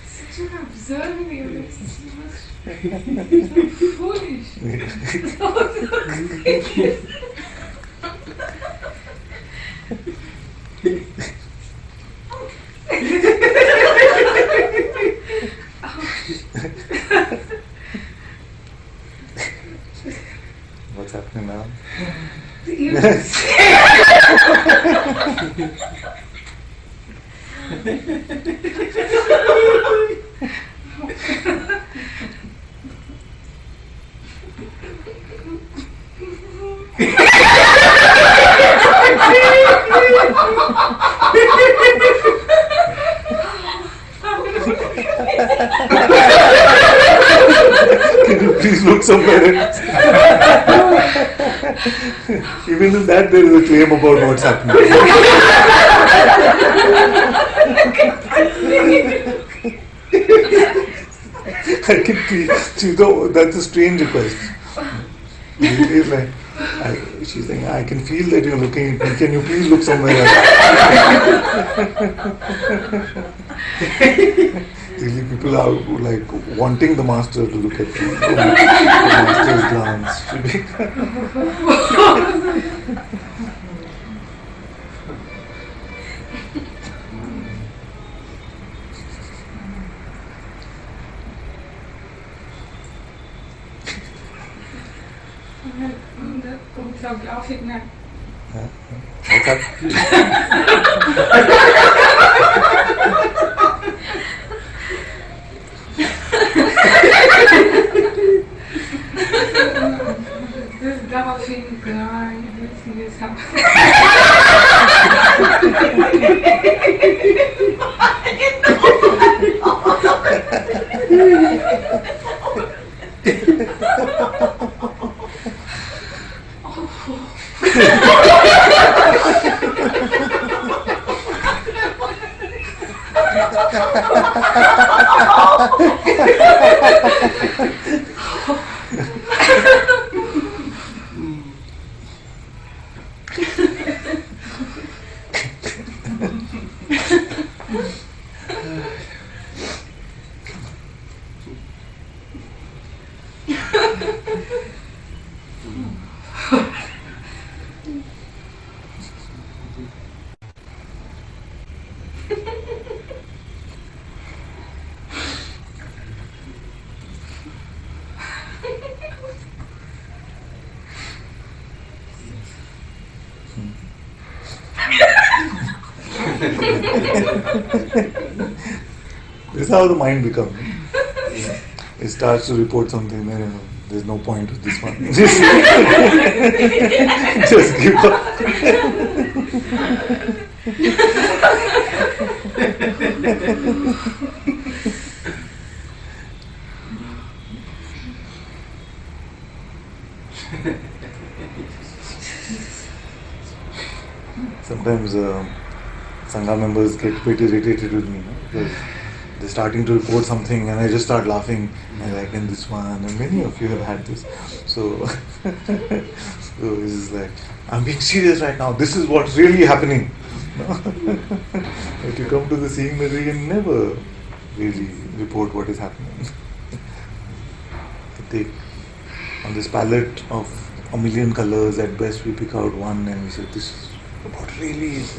Such an observing you, it's foolish. What's happening now? Can you please look somewhere else? Even in that there is a claim about what's happening. I can feel, that's a strange request. It's like, she's saying, I can feel that you're looking at me, can you please look somewhere else? Really, people are like wanting the master to look at them. The master's glance should be. Zou ik outfit naar? What's that? This laughing, crying, everything is happening. This is how the mind becomes. It starts to report something, then there's no point with this one. Just give up. Sometimes Sangha members get a bit irritated with me, no? Because they're starting to report something and I just start laughing and like in this one, and many of you have had this. So, so this is like, I'm being serious right now, this is what's really happening. If you come to the seeing that we can never really report what is happening. Take on this palette of a million colors, at best we pick out one and we say this is what really is.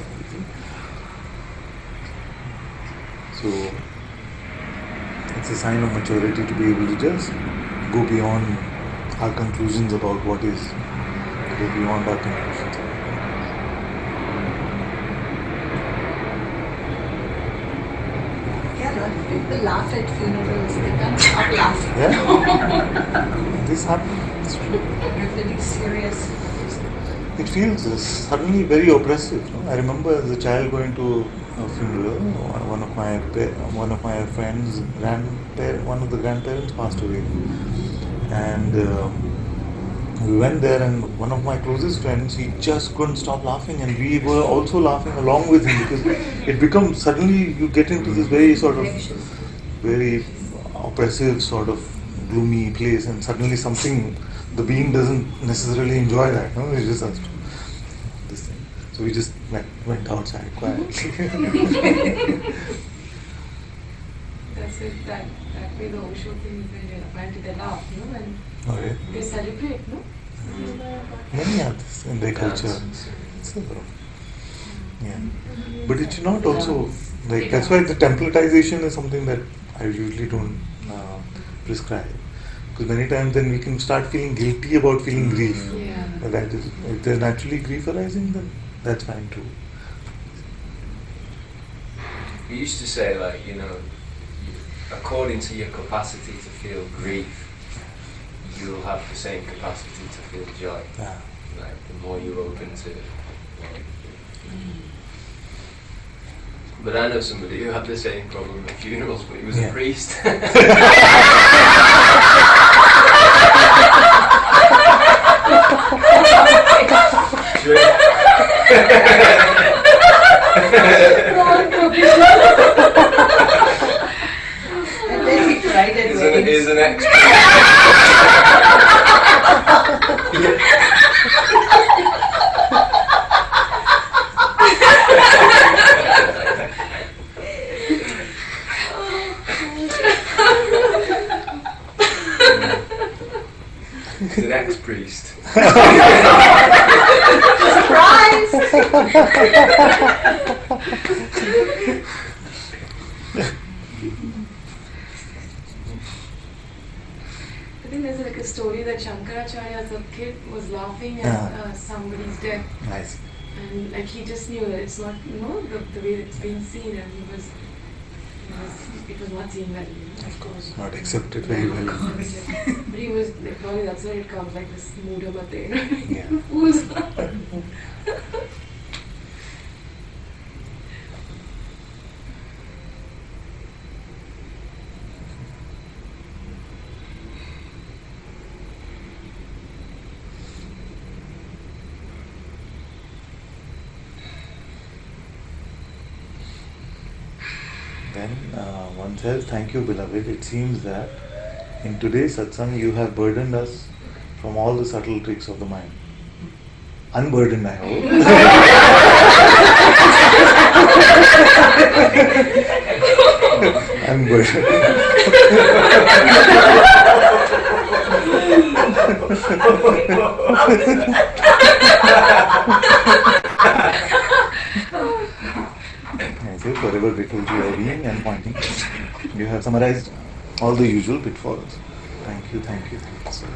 So it's a sign of maturity to be able to just go beyond our conclusions about what is, go beyond our conclusions. Yeah, a lot of people laugh at funerals, they can't stop laughing. Yeah? This happens, it's true. You're very serious. It feels suddenly very oppressive. No? I remember as a child going to a funeral. One of my friends' one of the grandparents passed away, and we went there. And one of my closest friends, he just couldn't stop laughing, and we were also laughing along with him because it becomes suddenly you get into this very sort of very oppressive sort of gloomy place, and suddenly something. The being doesn't necessarily enjoy that, no? It just has to this thing. So we just went outside quietly. That's it. That way the Osho thing is very apparently they laugh, no? And Okay. they celebrate, no? Many have this in their culture. So, yeah. But it should not also like that's why the templatization is something that I usually don't prescribe. Because many times then we can start feeling guilty about feeling grief. Yeah. But that is, if there's naturally grief arising, then that's fine too. We used to say, like, according to your capacity to feel grief, you'll have the same capacity to feel joy. Yeah. Like, the more you're open to. But I know somebody who had the same problem at funerals, but he was a priest. And then he cried at weddings. He's an expert. He's an ex-priest. Surprise! I think there's like a story that Shankaracharya as a kid was laughing at somebody's death. Nice. And like he just knew that it's not, the way it's being seen, and he was it was not seen well. Of course, not accepted very well. But he was like, probably that's where it comes, like this Muda Mate. Yeah. Who's Then one says, thank you, beloved. It seems that in today's satsang you have burdened us from all the subtle tricks of the mind. Unburdened, I hope. Unburdened. Yes, whatever rituals you are being and pointing, you have summarized all the usual pitfalls. Thank you, thank you, thank you so much.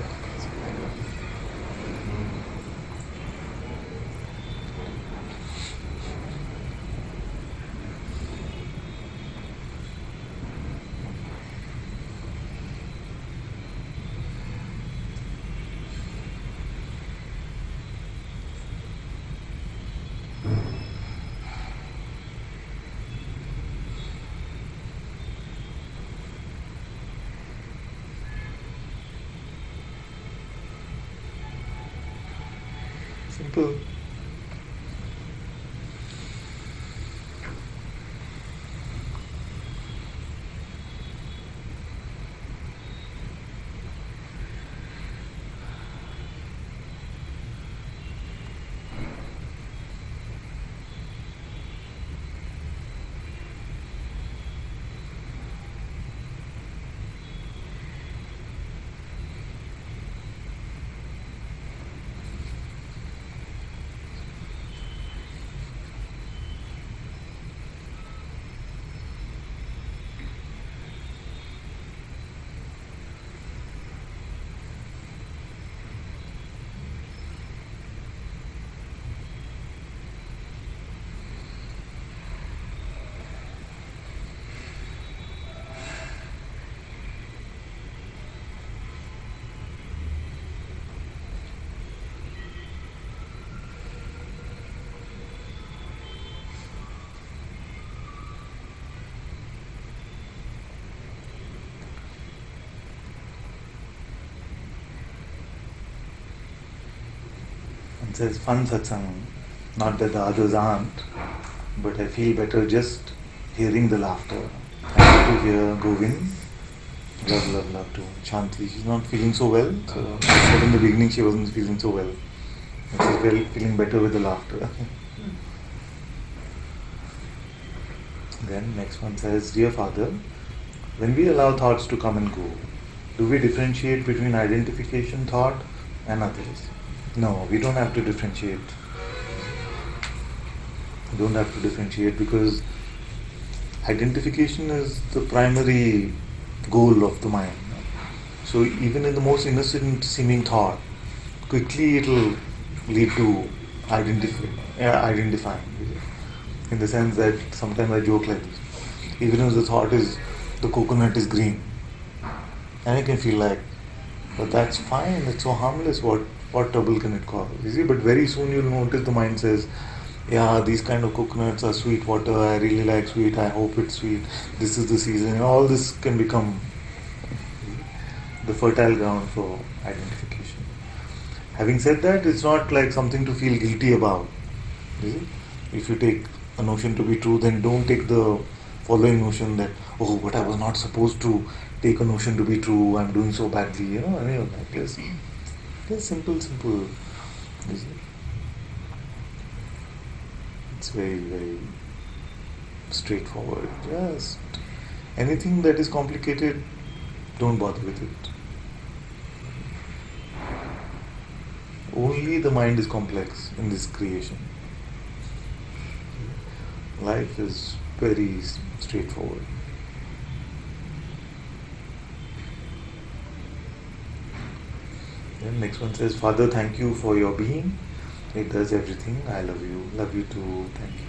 Simple. It says fun satsang, not that the others aren't, but I feel better just hearing the laughter. Happy to hear Govind, love to Shanti. She's not feeling so well, so I said in the beginning she wasn't feeling so well. And she's feeling better with the laughter. Then next one says, Dear Father, when we allow thoughts to come and go, do we differentiate between identification thought and others? No, we don't have to differentiate. We don't have to differentiate because identification is the primary goal of the mind. So even in the most innocent seeming thought, quickly it will lead to identifying. In the sense that sometimes I joke like this. Even if the thought is the coconut is green, and I can feel like, but that's fine, it's so harmless, what trouble can it cause? You see, but very soon you'll notice the mind says, yeah, these kind of coconuts are sweet water, I really like sweet, I hope it's sweet, this is the season, all this can become the fertile ground for identification. Having said that, it's not like something to feel guilty about. You see? If you take a notion to be true, then don't take the following notion that, oh, but I was not supposed to take a notion to be true, I'm doing so badly, just simple. You see? It's very, very straightforward. Just anything that is complicated, don't bother with it. Only the mind is complex in this creation. Life is very straightforward. Then next one says, Father, thank you for your being. It does everything. I love you. Love you too. Thank you.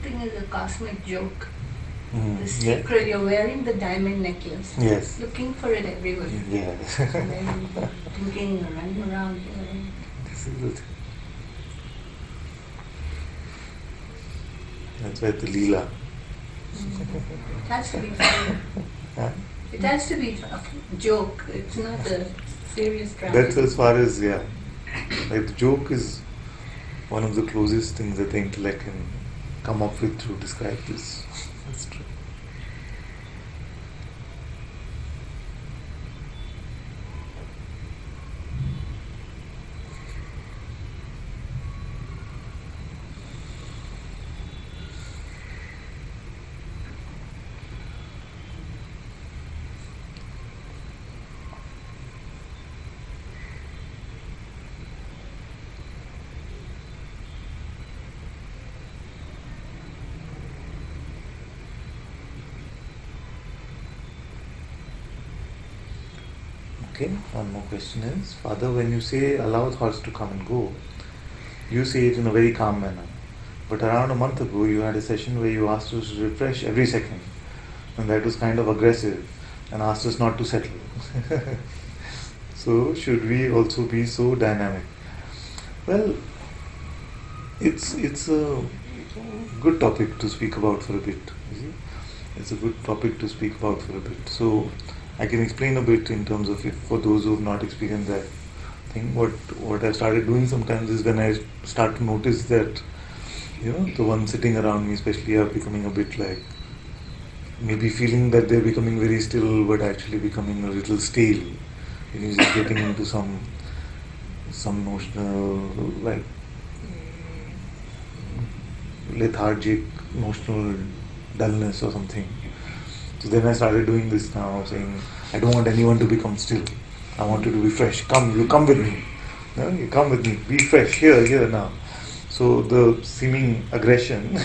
something is a cosmic joke. The Yeah. secret, you're wearing the diamond necklace, Yes. looking for it everywhere. Yes. And then thinking, running around here. This is the thing. That's why the Leela. It has to be funny. Huh? It has to be a joke. It's not a serious drama. That's as far as, yeah. Like the joke is one of the closest things that the intellect can come up with to describe this. That's true. Okay, one more question is, Father, when you say allow thoughts to come and go, you say it in a very calm manner. But around a month ago, you had a session where you asked us to refresh every second. And that was kind of aggressive and asked us not to settle. So, should we also be so dynamic? Well, it's a good topic to speak about for a bit. You see? It's a good topic to speak about for a bit. So, I can explain a bit in terms of it for those who have not experienced that thing. What I started doing sometimes is when I start to notice that, the ones sitting around me especially are becoming a bit like, maybe feeling that they're becoming very still but actually becoming a little stale. You're just getting into some notional, like, lethargic, notional dullness or something. So then I started doing this now, saying, I don't want anyone to become still. I want you to be fresh. You come with me. You come with me. Be fresh, here, now. So the seeming aggression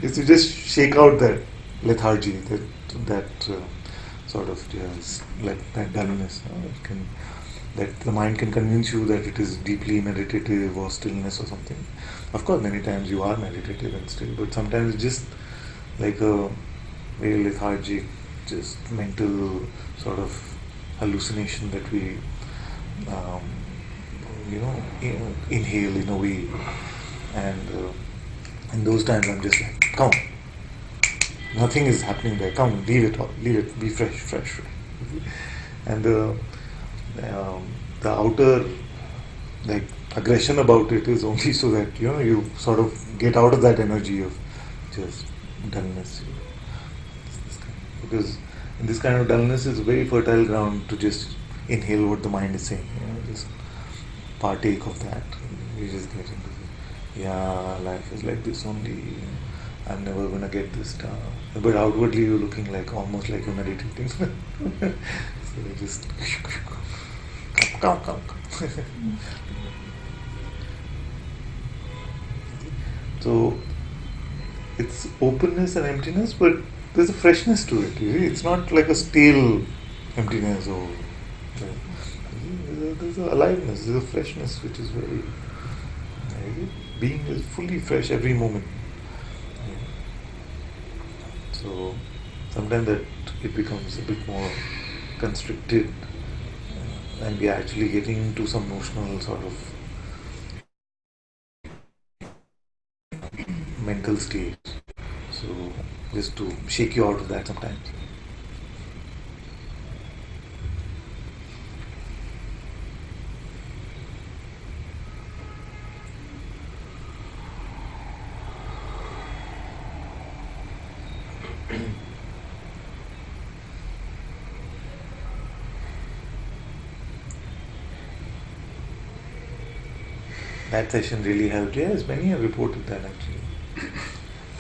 is to just shake out that lethargy, that sort of, like that dullness. That the mind can convince you that it is deeply meditative or stillness or something. Of course, many times you are meditative and still, but sometimes it's just like a very lethargic, just mental sort of hallucination that we, inhale in a way. And in those times, I'm just like, come, nothing is happening there. Come, leave it, be fresh. And the outer, like, aggression about it is only so that you sort of get out of that energy of just dullness. Because in this kind of dullness is a very fertile ground to just inhale what the mind is saying. Just partake of that. You just get into life is like this only. I'm never gonna get this done. But outwardly you're looking like almost like you're meditating. So you just come. So it's openness and emptiness, but there's a freshness to it. It's not like a stale emptiness or there's a aliveness, there's a freshness which is very being is fully fresh every moment. So sometimes that it becomes a bit more constricted, and we are actually getting into some notional sort of mental state. So just to shake you out of that sometimes. That session really helped. Yes, many have reported that actually.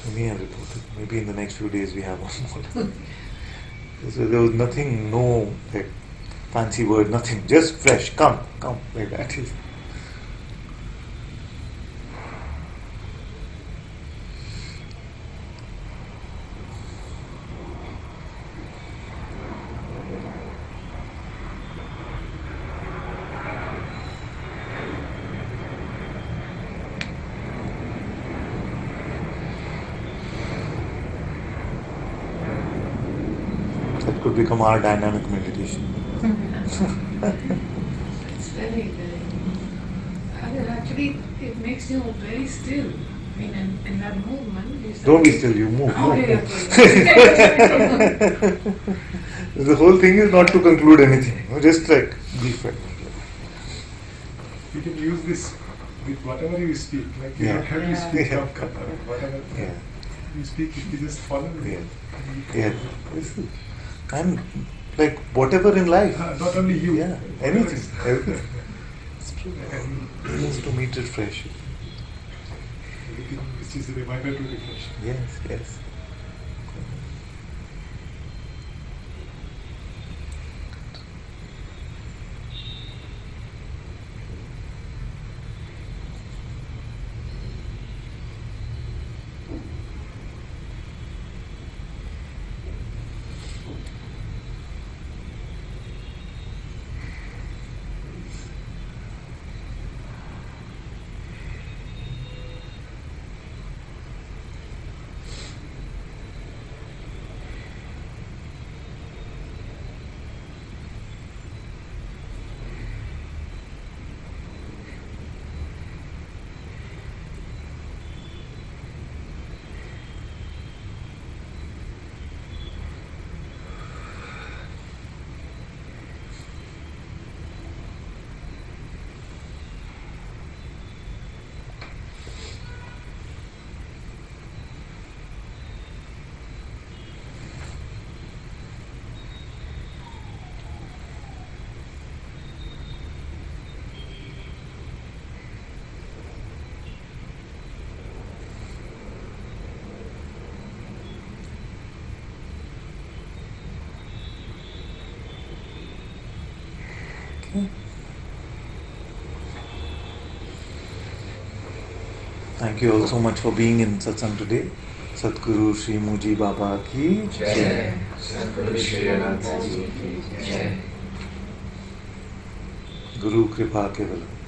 Many have reported. Maybe in the next few days we have one more. So there was nothing, no like fancy word, nothing. Just fresh. Come, like that is. become our dynamic meditation. It's very, actually, it makes you very still. I mean, in that movement, you Don't be still, you move. Okay, move. okay. The whole thing is not to conclude anything, just like be felt. You can use this with whatever you speak. Like you Yeah. don't have to speak Yeah. whatever Yeah. you speak, if you just follow it. Yeah. Yeah. And like whatever in life. Not only you. Yeah. whatever Anything. is- Everything. It's true. And Just to meet refresh. everything which is a reminder to refresh. Yes, yes. Thank you all so much for being in Satsang today. Satguru Sri Muji Baba ki Jai. Satguru Shri Ananta-Ji ki Jai. Guru Kripa Kevalam.